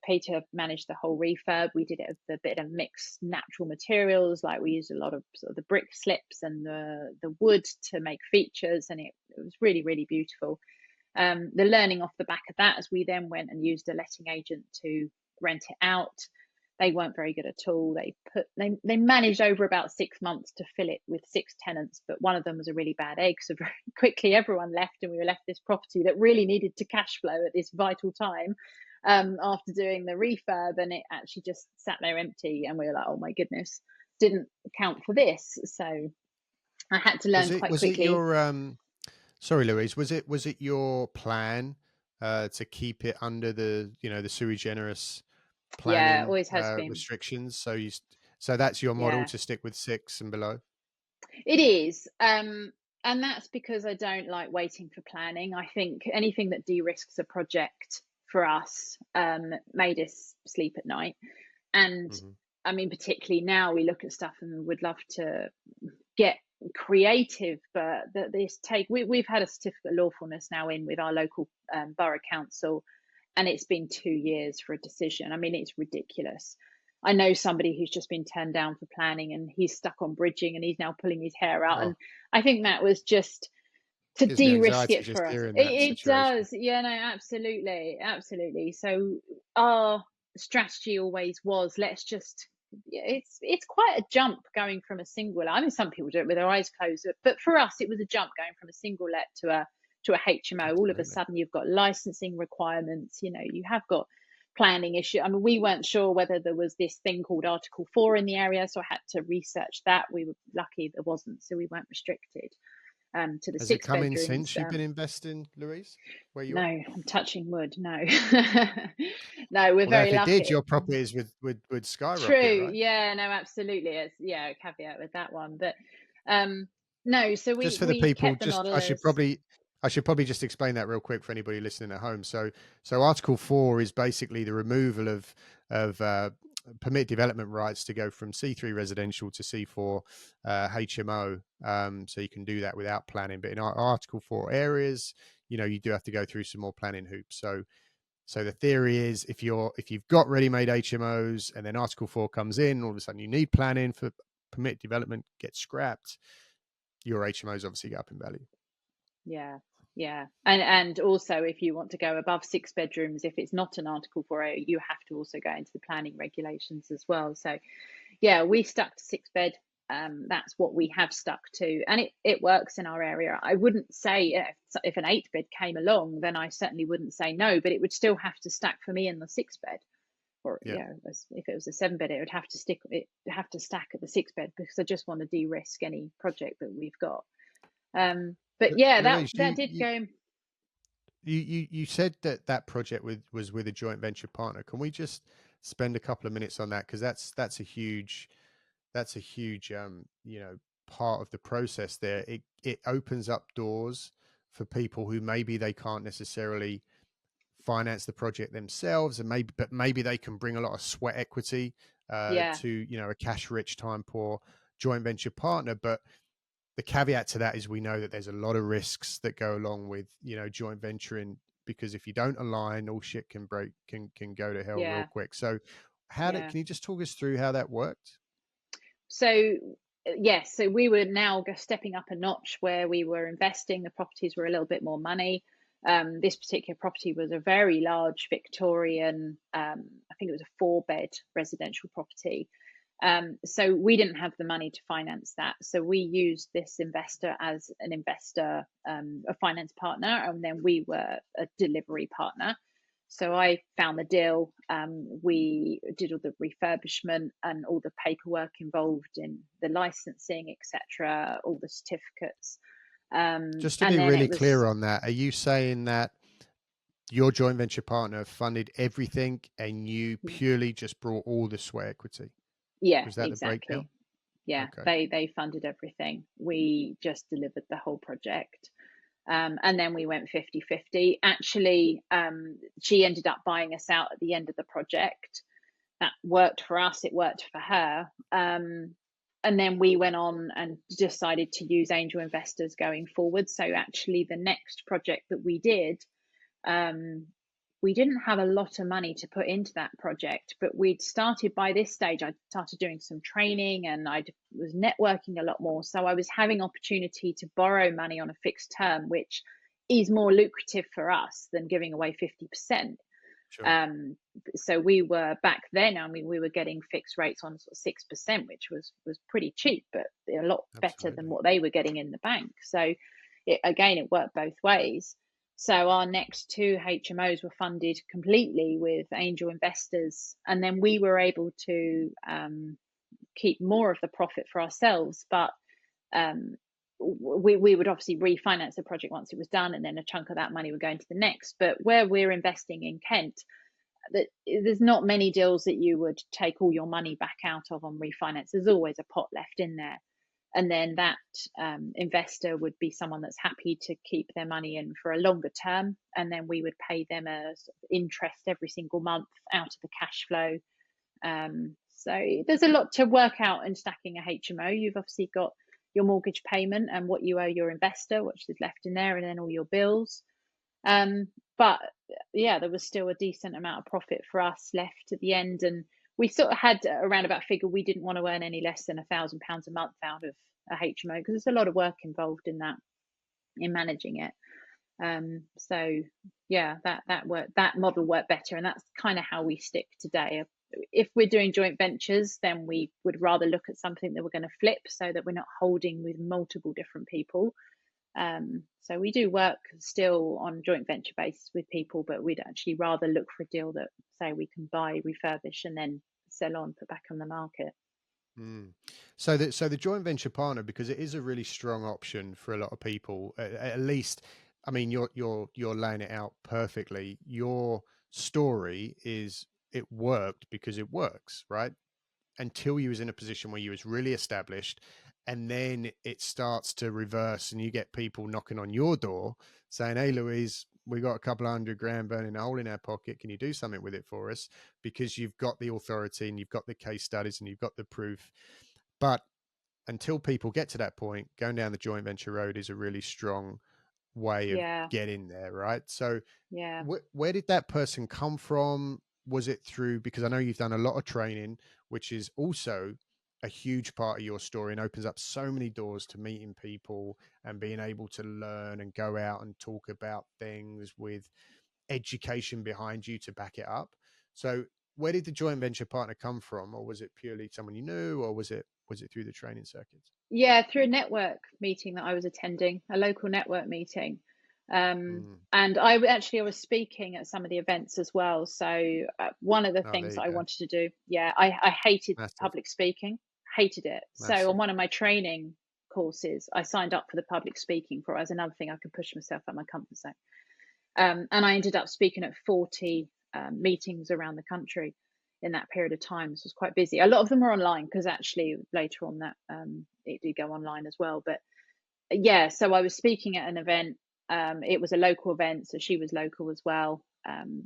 Speaker 1: Peter managed the whole refurb. We did it with a bit of mixed natural materials, like we used a lot of sort of the brick slips and the wood to make features, and it was really, really beautiful. The learning off the back of that, as we then went and used a letting agent to rent it out, they weren't very good at all. They managed over about 6 months to fill it with 6 tenants, but one of them was a really bad egg. So very quickly everyone left, and we were left this property that really needed to cash flow at this vital time. After doing the refurb, and it actually just sat there empty, and we were like, oh my goodness, didn't account for this. So I had to learn quite
Speaker 2: was it
Speaker 1: quickly.
Speaker 2: your sorry, Louise, was it your plan to keep it under the, you know, the sui generis
Speaker 1: Yeah,
Speaker 2: planning
Speaker 1: always has been.
Speaker 2: restrictions? So so that's your model,
Speaker 1: Yeah.
Speaker 2: to stick with 6 and below?
Speaker 1: It is. And that's because I don't like waiting for planning. I think anything that de-risks a project for us made us sleep at night. And
Speaker 2: Mhm.
Speaker 1: I mean, particularly now we look at stuff and would love to get creative, but we've had a certificate of lawfulness now in with our local borough council, and it's been 2 years for a decision. I mean, it's ridiculous. I know somebody who's just been turned down for planning, and he's stuck on bridging, and he's now pulling his hair out. And
Speaker 2: Oh,
Speaker 1: I think that was just to
Speaker 2: gives me
Speaker 1: de-risk
Speaker 2: anxiety
Speaker 1: it
Speaker 2: just
Speaker 1: for us.
Speaker 2: hearing that
Speaker 1: It
Speaker 2: situation.
Speaker 1: does. Yeah, no, absolutely, absolutely. So our strategy always was, let's just, yeah, it's quite a jump going from a single. I mean, some people do it with their eyes closed, but for us it was a jump going from a single let to a HMO. All of a
Speaker 2: Absolutely.
Speaker 1: sudden you've got licensing requirements, you have got planning issue. I mean, we weren't sure whether there was this thing called Article 4 in the area, so I had to research that. We were lucky there wasn't, so we weren't restricted to the
Speaker 2: Has it
Speaker 1: six
Speaker 2: come in
Speaker 1: bedrooms.
Speaker 2: since you've been investing, Louise, where you
Speaker 1: No,
Speaker 2: are?
Speaker 1: I'm touching wood. No, no, we're
Speaker 2: Although
Speaker 1: very
Speaker 2: if it did,
Speaker 1: lucky.
Speaker 2: your properties would skyrocket,
Speaker 1: True.
Speaker 2: right?
Speaker 1: Yeah, no, absolutely. It's, yeah, a caveat with that one. But um, no, so
Speaker 2: Just for the
Speaker 1: we
Speaker 2: people,
Speaker 1: kept the
Speaker 2: just
Speaker 1: model as,
Speaker 2: I should probably just explain that real quick for anybody listening at home. So Article 4 is basically the removal of permit development rights to go from C3 residential to C4 HMO. So you can do that without planning. But in our Article 4 areas, you know, you do have to go through some more planning hoops. So the theory is, if you've got ready-made HMOs and then Article 4 comes in, all of a sudden you need planning for permit development, gets scrapped, your HMOs obviously go up in value.
Speaker 1: yeah, yeah. And also if you want to go above 6 bedrooms, if it's not an Article 4 area, you have to also go into the planning regulations as well. So yeah, we stuck to 6 bed. That's what we have stuck to, and it works in our area. I wouldn't say if an 8 bed came along, then I certainly wouldn't say no, but it would still have to stack for me in the 6 bed. Or
Speaker 2: Yeah.
Speaker 1: if it was a 7 bed, it would have to stack at the 6 bed, because I just want to de-risk any project that we've got. But yeah, that
Speaker 2: Louise,
Speaker 1: that did go.
Speaker 2: you said that that project was with a joint venture partner. Can we just spend a couple of minutes on that? Because that's a huge you know, part of the process there. It opens up doors for people who maybe they can't necessarily finance the project themselves, and maybe they can bring a lot of sweat equity
Speaker 1: Yeah,
Speaker 2: to, you know, a cash rich, time poor joint venture partner. But the caveat to that is we know that there's a lot of risks that go along with, you know, joint venturing, because if you don't align, all shit can break, can go to hell real
Speaker 1: yeah,
Speaker 2: quick. So
Speaker 1: yeah.
Speaker 2: can you just talk us through how that worked?
Speaker 1: So yes, so we were now stepping up a notch where we were investing. The properties were a little bit more money. This particular property was a very large Victorian, I think it was a 4-bed residential property. So we didn't have the money to finance that. So we used this investor as an investor, a finance partner, and then we were a delivery partner. So I found the deal. We did all the refurbishment and all the paperwork involved in the licensing, etc., all the certificates.
Speaker 2: Just to
Speaker 1: And
Speaker 2: be
Speaker 1: then
Speaker 2: really
Speaker 1: it was,
Speaker 2: clear on that, are you saying that your joint venture partner funded everything and you purely just brought all the sweat equity?
Speaker 1: yeah,
Speaker 2: Was that the breakdown?
Speaker 1: exactly. Yeah,
Speaker 2: Okay.
Speaker 1: they funded everything. We just delivered the whole project. And then we went 50-50. Actually, she ended up buying us out at the end of the project. That worked for us, it worked for her. And then we went on and decided to use angel investors going forward. So actually, the next project that we did, um, we didn't have a lot of money to put into that project, but we'd started by this stage. I started doing some training and I was networking a lot more. So I was having opportunity to borrow money on a fixed term, which is more lucrative for us than giving away 50%.
Speaker 2: Sure.
Speaker 1: Um, so we were back then, I mean, we were getting fixed rates on sort of 6%, which was pretty cheap, but a lot better than
Speaker 2: Absolutely.
Speaker 1: what they were getting in the bank. So it worked both ways. So our next two HMOs were funded completely with angel investors, and then we were able to keep more of the profit for ourselves. But um, we would obviously refinance the project once it was done, and then a chunk of that money would go into the next. But where we're investing in Kent, that there's not many deals that you would take all your money back out of on refinance. There's always a pot left in there, and then that investor would be someone that's happy to keep their money in for a longer term, and then we would pay them a sort of interest every single month out of the cash flow. So there's a lot to work out in stacking a HMO. You've obviously got your mortgage payment and what you owe your investor, which is left in there, and then all your bills. But yeah, there was still a decent amount of profit for us left at the end, and we sort of had a roundabout figure. We didn't want to earn any less than £1,000 a month out of a HMO because there's a lot of work involved in that, in managing it. So yeah, that worked. That model worked better, and that's kind of how we stick today. If we're doing joint ventures, then we would rather look at something that we're going to flip, so that we're not holding with multiple different people. So we do work still on joint venture basis with people, but we'd actually rather look for a deal that, say, we can buy, refurbish, and then sell on, put back on the market.
Speaker 2: Mm. So the joint venture partner, because it is a really strong option for a lot of people, at least, I mean, you're laying it out perfectly. Your story is it worked because it works, right? Until you was in a position where you was really established, and then it starts to reverse and you get people knocking on your door saying, hey Louise, we got a couple of £100,000 burning a hole in our pocket, can you do something with it for us? Because you've got the authority and you've got the case studies and you've got the proof. But until people get to that point, going down the joint venture road is a really strong way of
Speaker 1: Yeah,
Speaker 2: getting there, right? So
Speaker 1: yeah,
Speaker 2: where did that person come from? Was it through, because I know you've done a lot of training, which is also a huge part of your story and opens up so many doors to meeting people and being able to learn and go out and talk about things with education behind you to back it up. So where did the joint venture partner come from? Or was it purely someone you knew, or was it through the training circuits?
Speaker 1: yeah. Through a network meeting that I was attending, a local network meeting,
Speaker 2: Mm.
Speaker 1: and I was speaking at some of the events as well. So one of the
Speaker 2: Oh, there
Speaker 1: things
Speaker 2: you
Speaker 1: I
Speaker 2: go.
Speaker 1: wanted to do, yeah, I hated
Speaker 2: Massive,
Speaker 1: public speaking, hated it. So on
Speaker 2: massive.
Speaker 1: one of my training courses, I signed up for the public speaking for it as another thing I could push myself out my comfort zone. And I ended up speaking at 40 meetings around the country in that period of time. This was quite busy. A lot of them were online because actually later on that it did go online as well. But yeah, so I was speaking at an event. It was a local event, so she was local as well.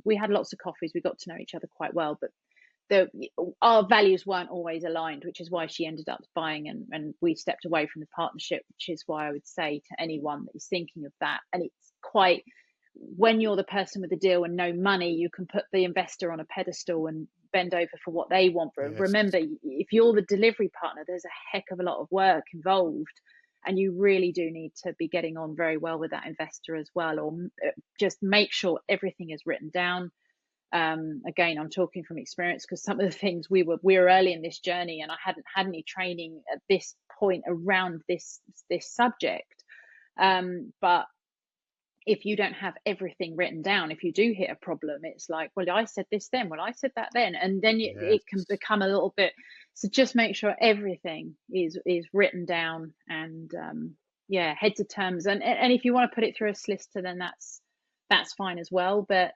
Speaker 1: We had lots of coffees. We got to know each other quite well, but our values weren't always aligned, which is why she ended up buying, and we stepped away from the partnership, which is why I would say to anyone that is thinking of that, and it's quite, when you're the person with the deal and no money, you can put the investor on a pedestal and bend over for what they want. But
Speaker 2: Yes.
Speaker 1: remember, if you're the delivery partner, there's a heck of a lot of work involved, and you really do need to be getting on very well with that investor as well, or just make sure everything is written down. Again, I'm talking from experience, because some of the things we were early in this journey, and I hadn't had any training at this point around this subject. But if you don't have everything written down, if you do hit a problem, it's like, well, I said this then, well, I said that then, and then it can become a little bit. So just make sure everything is written down, and heads of terms, and if you want to put it through a solicitor, then that's fine as well. But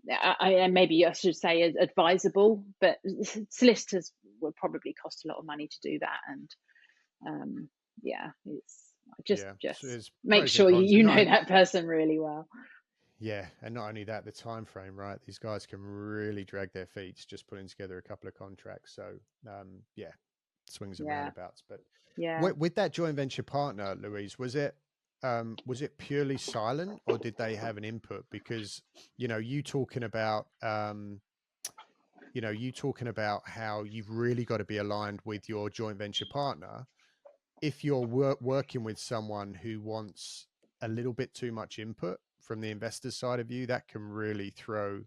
Speaker 1: maybe I should say advisable, but solicitors will probably cost a lot of money to do that, and it's just
Speaker 2: So
Speaker 1: make sure you know that person really well.
Speaker 2: Yeah, and not only that, the time frame, right? These guys can really drag their feet just putting together a couple of contracts. So swings and roundabouts. But with that joint venture partner, Louise, was it purely silent, or did they have an input? Because you talking about how you've really got to be aligned with your joint venture partner. If you're working with someone who wants a little bit too much input from the investor's side of you, that can really throw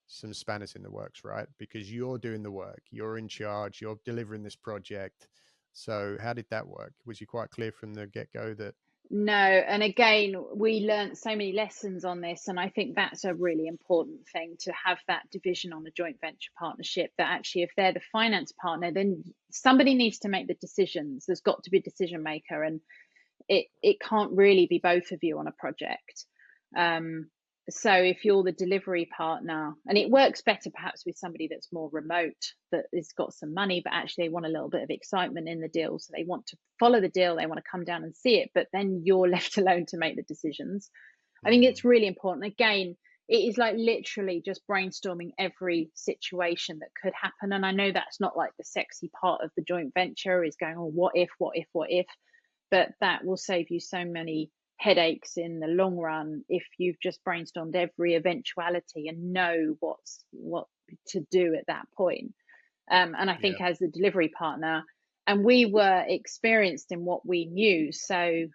Speaker 2: some spanners in the works, right? Because you're doing the work, you're in charge, you're delivering this project. So how did that work? Was you quite clear from the get-go that?
Speaker 1: No, and again, we learned so many lessons on this, and I think that's a really important thing, to have that division on a joint venture partnership, that actually if they're the finance partner, then somebody needs to make the decisions. There's got to be a decision maker, and it can't really be both of you on a project. So if you're the delivery partner, and it works better perhaps with somebody that's more remote, that has got some money, but actually they want a little bit of excitement in the deal, so they want to follow the deal, they want to come down and see it, but then you're left alone to make the decisions. I think it's really important. Again, it is like literally just brainstorming every situation that could happen, and I know that's not like the sexy part of the joint venture, is going, oh, what if, but that will save you so many headaches in the long run if you've just brainstormed every eventuality and know what to do at that point. And I think as the delivery partner, and we were experienced in what we knew, so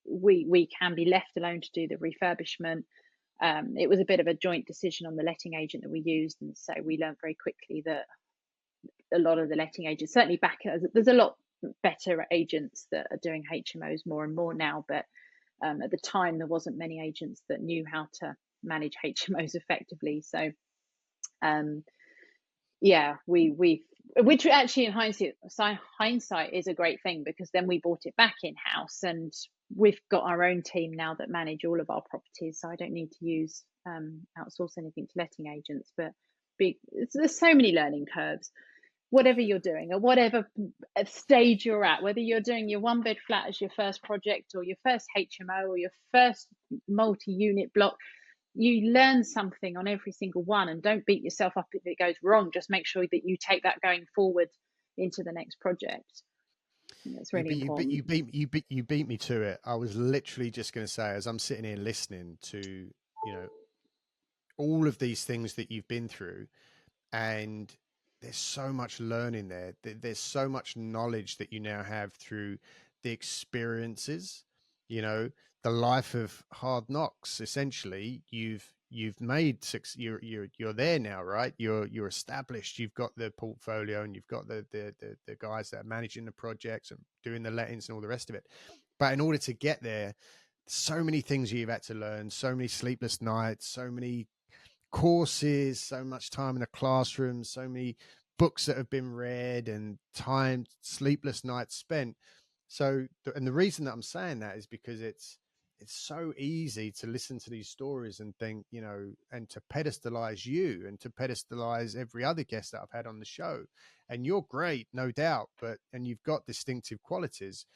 Speaker 1: we can be left alone to do the refurbishment. It was a bit of a joint decision on the letting agent that we used, and so we learned very quickly that a lot of the letting agents, certainly there's a lot better agents that are doing HMOs more and more now, but at the time there wasn't many agents that knew how to manage HMOs effectively. So which actually in hindsight is a great thing, because then we bought it back in-house, and we've got our own team now that manage all of our properties, so I don't need to use outsource anything to letting agents. But there's so many learning curves, whatever you're doing, or whatever stage you're at, whether you're doing your one bed flat as your first project, or your first HMO, or your first multi-unit block, you learn something on every single one, and don't beat yourself up if it goes wrong. Just make sure that you take that going forward into the next project. That's really important.
Speaker 2: You beat me to it. I was literally just going to say, as I'm sitting here listening to all of these things that you've been through, and there's so much learning there. There's so much knowledge that you now have through the experiences, the life of hard knocks. Essentially, you've made six. You're there now, right? You're established. You've got the portfolio, and you've got the guys that are managing the projects and doing the lettings and all the rest of it. But in order to get there, so many things you've had to learn. So many sleepless nights. So many courses, so much time in the classroom, so many books that have been read, and sleepless nights spent. So, and the reason that I'm saying that is because it's so easy to listen to these stories and think, and to pedestalize you and to pedestalize every other guest that I've had on the show. And you're great, no doubt, and you've got distinctive qualities,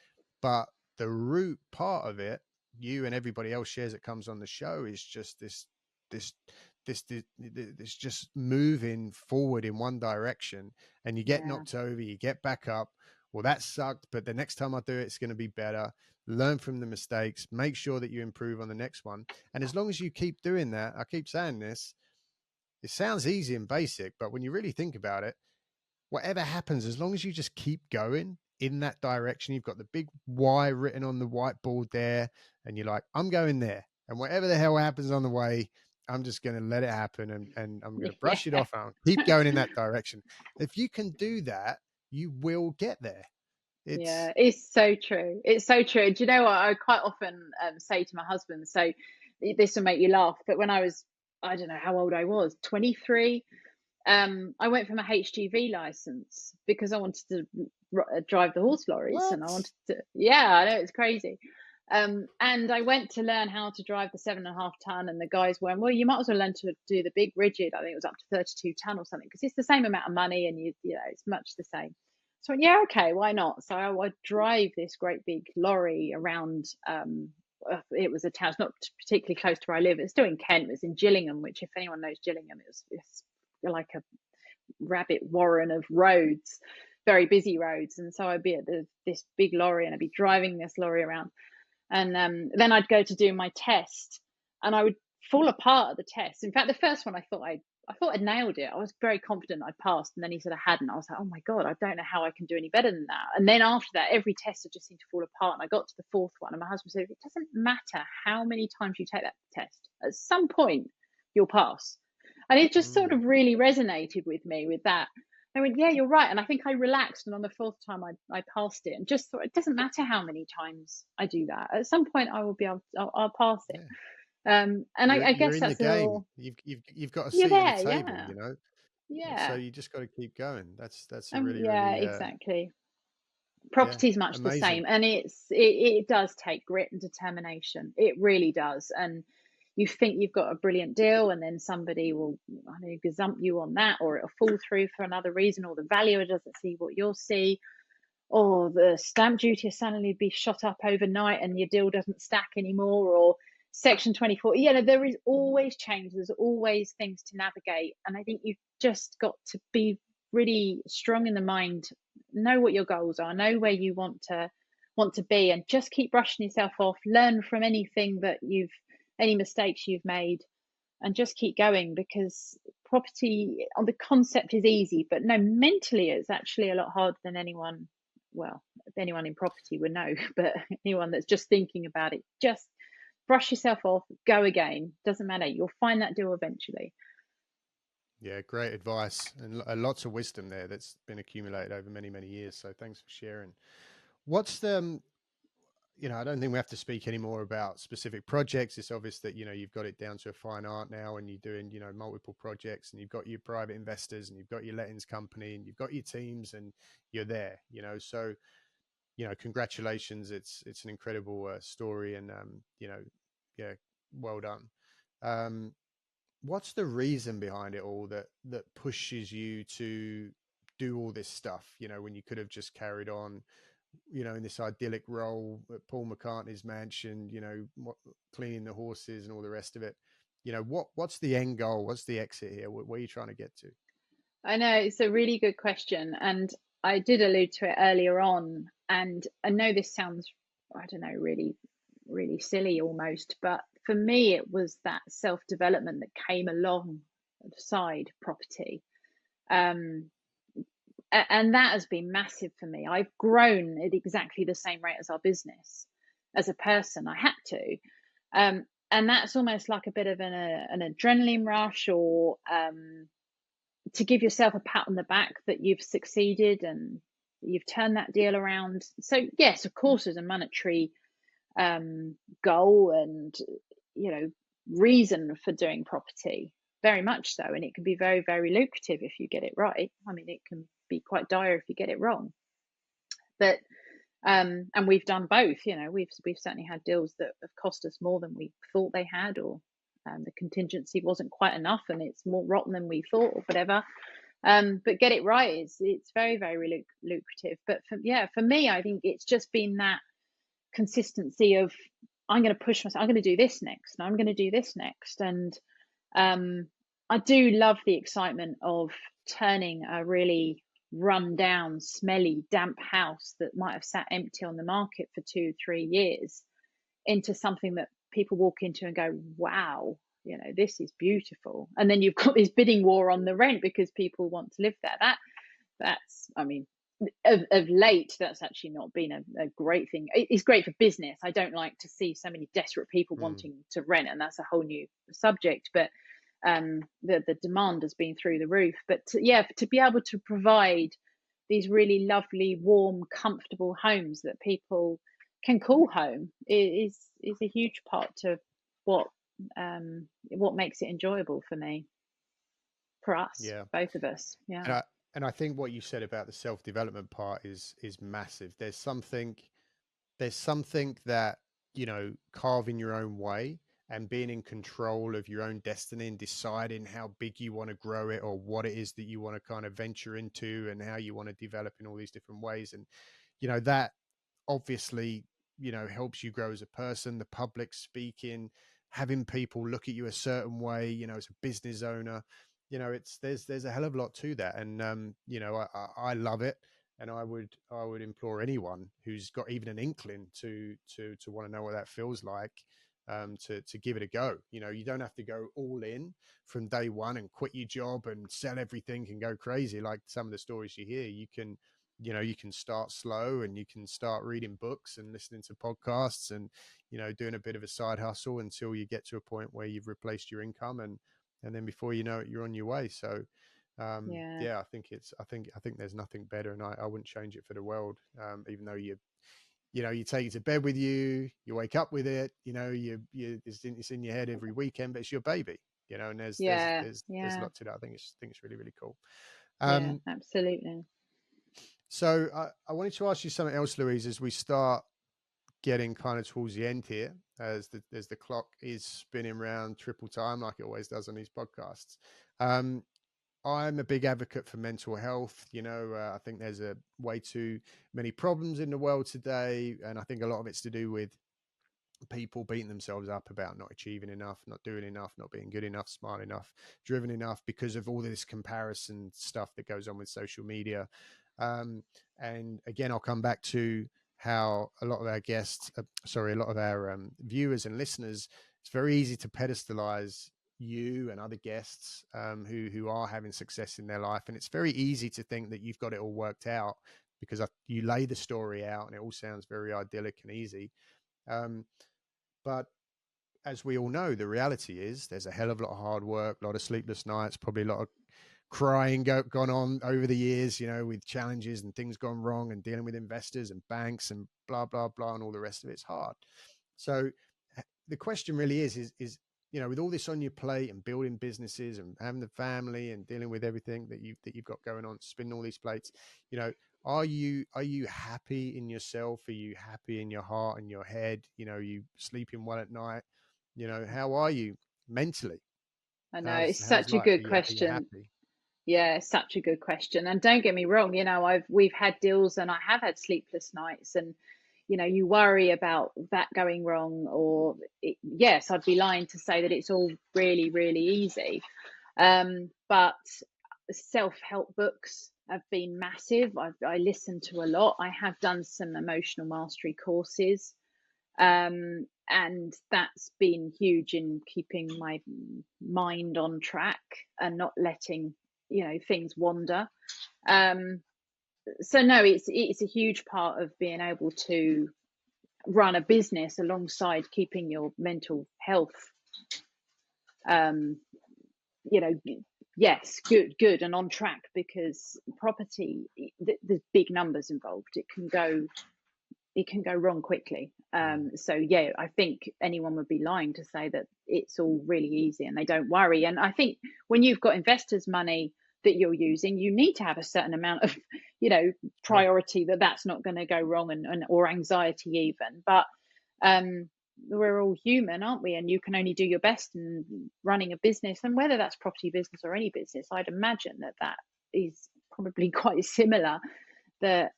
Speaker 2: but the root part of it you and everybody else shares that comes on the show is just this this just moving forward in one direction, and you get
Speaker 1: Yeah.
Speaker 2: knocked over, you get back up. Well, that sucked, but the next time I do it, it's going to be better. Learn from the mistakes, make sure that you improve on the next one. And as long as you keep doing that, I keep saying this, it sounds easy and basic, but when you really think about it, whatever happens, as long as you just keep going in that direction, you've got the big Y written on the whiteboard there, and you're like, I'm going there. And whatever the hell happens on the way, I'm just going to let it happen, and I'm going to brush it
Speaker 1: Yeah.
Speaker 2: off and keep going in that direction. If you can do that, you will get there.
Speaker 1: Yeah,
Speaker 2: It's
Speaker 1: it's so true. It's so true. Do you know what I quite often say to my husband? So this will make you laugh, but when I was, I don't know how old I was, 23, I went for my HGV license because I wanted to drive the horse lorries, and I
Speaker 2: what?
Speaker 1: wanted to. Yeah, I know it's crazy. And I went to learn how to drive the 7.5 ton, and the guys went, "Well, you might as well learn to do the big rigid. I think it was up to 32 ton or something, because it's the same amount of money, and you know it's much the same." So I went, yeah, okay, why not? So I would drive this great big lorry around. It was a town, it's not particularly close to where I live. It's still in Kent. It was in Gillingham, which, if anyone knows Gillingham, it's like a rabbit warren of roads, very busy roads. And so I'd be at this big lorry, and I'd be driving this lorry around. And then I'd go to do my test, and I would fall apart at the test. In fact, the first one, I thought I'd nailed it. I was very confident I'd passed, and then he said I hadn't. I was like, oh my God, I don't know how I can do any better than that. And then after that, every test had just seemed to fall apart. And I got to the fourth one, and my husband said, it doesn't matter how many times you take that test, at some point you'll pass. And it just sort
Speaker 2: Mm,
Speaker 1: of really resonated with me with that. I went, yeah, you're right. And I think I relaxed. And on the fourth time, I passed it, and just thought, it doesn't matter how many times I do that. At some point, I will be able to, I'll pass it.
Speaker 2: yeah,
Speaker 1: And I
Speaker 2: you're
Speaker 1: guess
Speaker 2: in the
Speaker 1: that's a
Speaker 2: game.
Speaker 1: little,
Speaker 2: You've got a
Speaker 1: you're
Speaker 2: seat at the
Speaker 1: there.
Speaker 2: table,
Speaker 1: Yeah.
Speaker 2: so
Speaker 1: Yeah.
Speaker 2: you just got to keep going. That's a really,
Speaker 1: Yeah,
Speaker 2: really
Speaker 1: exactly.
Speaker 2: yeah,
Speaker 1: Property is much the
Speaker 2: amazing.
Speaker 1: same, and it does take grit and determination. It really does. And you think you've got a brilliant deal, and then somebody will, I don't know, gazump you on that, or it'll fall through for another reason, or the valuer doesn't see what you'll see, or the stamp duty will suddenly be shot up overnight and your deal doesn't stack anymore, or section 24. You know, there is always change, there's always things to navigate. And I think you've just got to be really strong in the mind, know what your goals are, know where you want to be, and just keep brushing yourself off, learn from any mistakes you've made, and just keep going. Because property on the concept is easy, but no, mentally it's actually a lot harder than anyone, well, anyone in property would know, but anyone that's just thinking about it, just brush yourself off, go again. Doesn't matter, you'll find that deal eventually.
Speaker 2: Yeah, great advice, and lots of wisdom there that's been accumulated over many, many years. So thanks for sharing. What's the, I don't think we have to speak anymore about specific projects. It's obvious that, you've got it down to a fine art now, and you're doing, multiple projects, and you've got your private investors, and you've got your lettings company, and you've got your teams, and you're there, so, congratulations. It's an incredible story, and, yeah, well done. Um, what's the reason behind it all that pushes you to do all this stuff, when you could have just carried on, in this idyllic role at Paul McCartney's mansion, cleaning the horses and all the rest of it? What's the end goal? What's the exit here? Where are you trying to get to?
Speaker 1: I know it's a really good question, and I did allude to it earlier on. And I know this sounds, I don't know, really, really silly almost, but for me, it was that self development that came alongside property. Um, and that has been massive for me. I've grown at exactly the same rate as our business. As a person, I had to. And that's almost like a bit of an adrenaline rush, or to give yourself a pat on the back that you've succeeded and you've turned that deal around. So yes, of course, there's a monetary goal and, you know, reason for doing property, very much so. And it can be very, very lucrative if you get it right. I mean, it can be quite dire if you get it wrong. But and we've done both. You know, we've certainly had deals that have cost us more than we thought they had, or the contingency wasn't quite enough and it's more rotten than we thought, or whatever. But get it right, it's very, very lucrative. But for me, I think it's just been that consistency of I'm going to push myself. I'm going to do this next, and I'm going to do this next. And I do love the excitement of turning a really run down, smelly, damp house that might have sat empty on the market for 2, 3 years into something that people walk into and go, wow, this is beautiful. And then you've got this bidding war on the rent because people want to live there. That's, I mean, of late, that's actually not been a great thing. It's great for business. I don't like to see so many desperate people wanting to rent, and that's a whole new subject. But the demand has been through the roof. But to be able to provide these really lovely, warm, comfortable homes that people can call home is a huge part of what makes it enjoyable for me, for us,
Speaker 2: Yeah.
Speaker 1: both of us. Yeah.
Speaker 2: And I think what you said about the self-development part is massive. There's something that, carving your own way and being in control of your own destiny and deciding how big you want to grow it or what it is that you want to kind of venture into and how you want to develop in all these different ways. And, that obviously, helps you grow as a person, the public speaking, having people look at you a certain way, as a business owner, there's a hell of a lot to that. And, I love it. And I would implore anyone who's got even an inkling to want to know what that feels like, to give it a go. You don't have to go all in from day one and quit your job and sell everything and go crazy like some of the stories you hear. You can start slow, and you can start reading books and listening to podcasts and, doing a bit of a side hustle until you get to a point where you've replaced your income, and then before you know it, you're on your way. So,
Speaker 1: Yeah.
Speaker 2: yeah, I think there's nothing better, and I wouldn't change it for the world. Even though you take it to bed with you, you wake up with it, it's in your head every weekend, but it's your baby, and
Speaker 1: Yeah.
Speaker 2: there's a
Speaker 1: Yeah.
Speaker 2: lot to that. I think it's really, really cool.
Speaker 1: Yeah,
Speaker 2: Um,
Speaker 1: absolutely.
Speaker 2: so I wanted to ask you something else, Louise, as we start getting kind of towards the end here, as the clock is spinning round triple time like it always does on these podcasts. Um, I'm a big advocate for mental health. I think there's a way too many problems in the world today, and I think a lot of it's to do with people beating themselves up about not achieving enough, not doing enough, not being good enough, smart enough, driven enough, because of all this comparison stuff that goes on with social media. And again, I'll come back to how a lot of our a lot of our viewers and listeners, it's very easy to pedestalize you and other guests, who are having success in their life, and it's very easy to think that you've got it all worked out because you lay the story out and it all sounds very idyllic and easy. Um, but as we all know, the reality is there's a hell of a lot of hard work, a lot of sleepless nights, probably a lot of crying gone on over the years, with challenges and things gone wrong and dealing with investors and banks and blah, blah, blah, and all the rest of it. It's hard. So the question really is, with all this on your plate and building businesses and having the family and dealing with everything that you've got going on, spinning all these plates, are you happy in yourself? Are you happy in your heart and your head? You sleeping well at night? How are you mentally?
Speaker 1: I know,
Speaker 2: How's
Speaker 1: it's
Speaker 2: how's
Speaker 1: such a
Speaker 2: life? Are
Speaker 1: good
Speaker 2: you
Speaker 1: question.
Speaker 2: happy?
Speaker 1: Yeah, such a good question. And don't get me wrong, we've had deals and I have had sleepless nights, and you worry about that going wrong, or yes, I'd be lying to say that it's all really, really easy. But self-help books have been massive. I listen to a lot. I have done some emotional mastery courses, and that's been huge in keeping my mind on track and not letting things wander. um so no, it's a huge part of being able to run a business alongside keeping your mental health, um you know yes, good and on track, because property, there's big numbers involved. It can go wrong quickly.
Speaker 2: Mm.
Speaker 1: So yeah, I think anyone would be lying to say that it's all really easy and they don't worry. And I think when you've got investors' money that you're using, you need to have a certain amount of,
Speaker 2: Yeah.
Speaker 1: priority that that's not going to go wrong, and or anxiety even. But um, we're all human, aren't we? And you can only do your best in running a business, and whether that's property business or any business, I'd imagine that is probably quite similar, that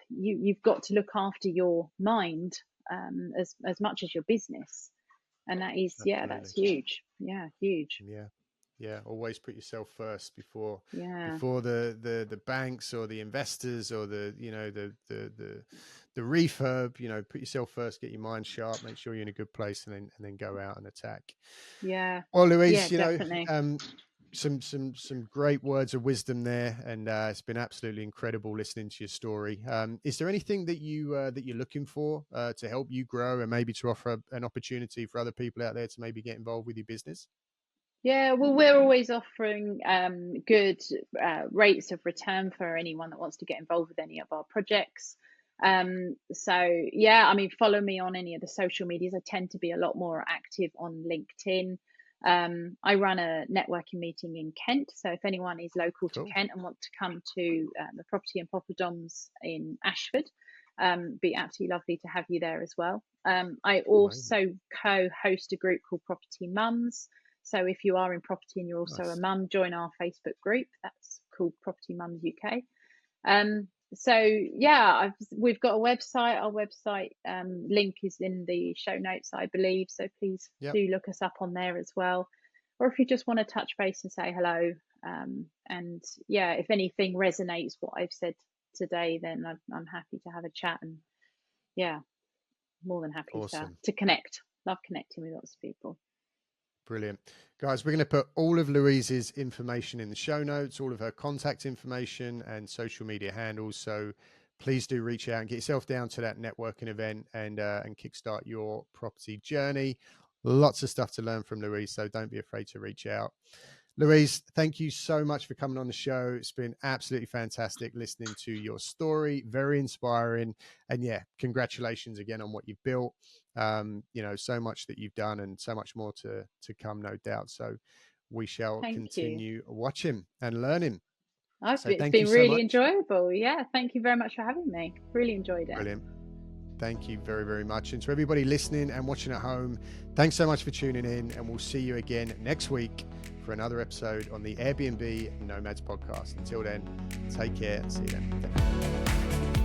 Speaker 1: you've got to look after your mind, as much as your business. And that is, yeah, that's
Speaker 2: Absolutely.
Speaker 1: huge. Yeah, huge.
Speaker 2: Yeah. Yeah, always put yourself first before
Speaker 1: Yeah,
Speaker 2: the banks or the investors or the refurb. Put yourself first, get your mind sharp, make sure you're in a good place, and then go out and attack.
Speaker 1: yeah,
Speaker 2: Well,
Speaker 1: yeah,
Speaker 2: Louise,
Speaker 1: definitely.
Speaker 2: some great words of wisdom there, and it's been absolutely incredible listening to your story. Is there anything that you're looking for to help you grow, and maybe to offer an opportunity for other people out there to maybe get involved with your business?
Speaker 1: Yeah, well, we're always offering good rates of return for anyone that wants to get involved with any of our projects. So yeah, I mean, follow me on any of the social medias. I tend to be a lot more active on LinkedIn. I run a networking meeting in Kent, so if anyone is local to
Speaker 2: Cool,
Speaker 1: Kent and want to come to the Property and Poppadoms in Ashford, be absolutely lovely to have you there as well. I
Speaker 2: amazing,
Speaker 1: also co-host a group called Property Mums. So if you are in property and you're also a
Speaker 2: nice,
Speaker 1: mum, join our Facebook group. That's called Property Mums UK. So yeah, we've got a website. Our website link is in the show notes, I believe. So please
Speaker 2: yep,
Speaker 1: do look us up on there as well. Or if you just want to touch base and say hello, and yeah, if anything resonates what I've said today, then I'm happy to have a chat, and yeah, more than happy
Speaker 2: awesome.
Speaker 1: to connect. Love connecting with lots of people.
Speaker 2: Brilliant. Guys, we're going to put all of Louise's information in the show notes, all of her contact information and social media handles. So please do reach out and get yourself down to that networking event and kickstart your property journey. Lots of stuff to learn from Louise, so don't be afraid to reach out. Louise, thank you so much for coming on the show. It's been absolutely fantastic listening to your story. Very inspiring. And yeah, congratulations again on what you've built. So much that you've done and so much more to come, no doubt. So we shall
Speaker 1: Thank you.
Speaker 2: continue watching and learning. So
Speaker 1: It's
Speaker 2: thank you
Speaker 1: been
Speaker 2: so
Speaker 1: really
Speaker 2: much.
Speaker 1: enjoyable. Yeah, thank you very much for having me. Really enjoyed it.
Speaker 2: Brilliant. Thank you very, very much. And to everybody listening and watching at home, thanks so much for tuning in. And we'll see you again next week for another episode on the Airbnb Nomads podcast. Until then, take care and see you then.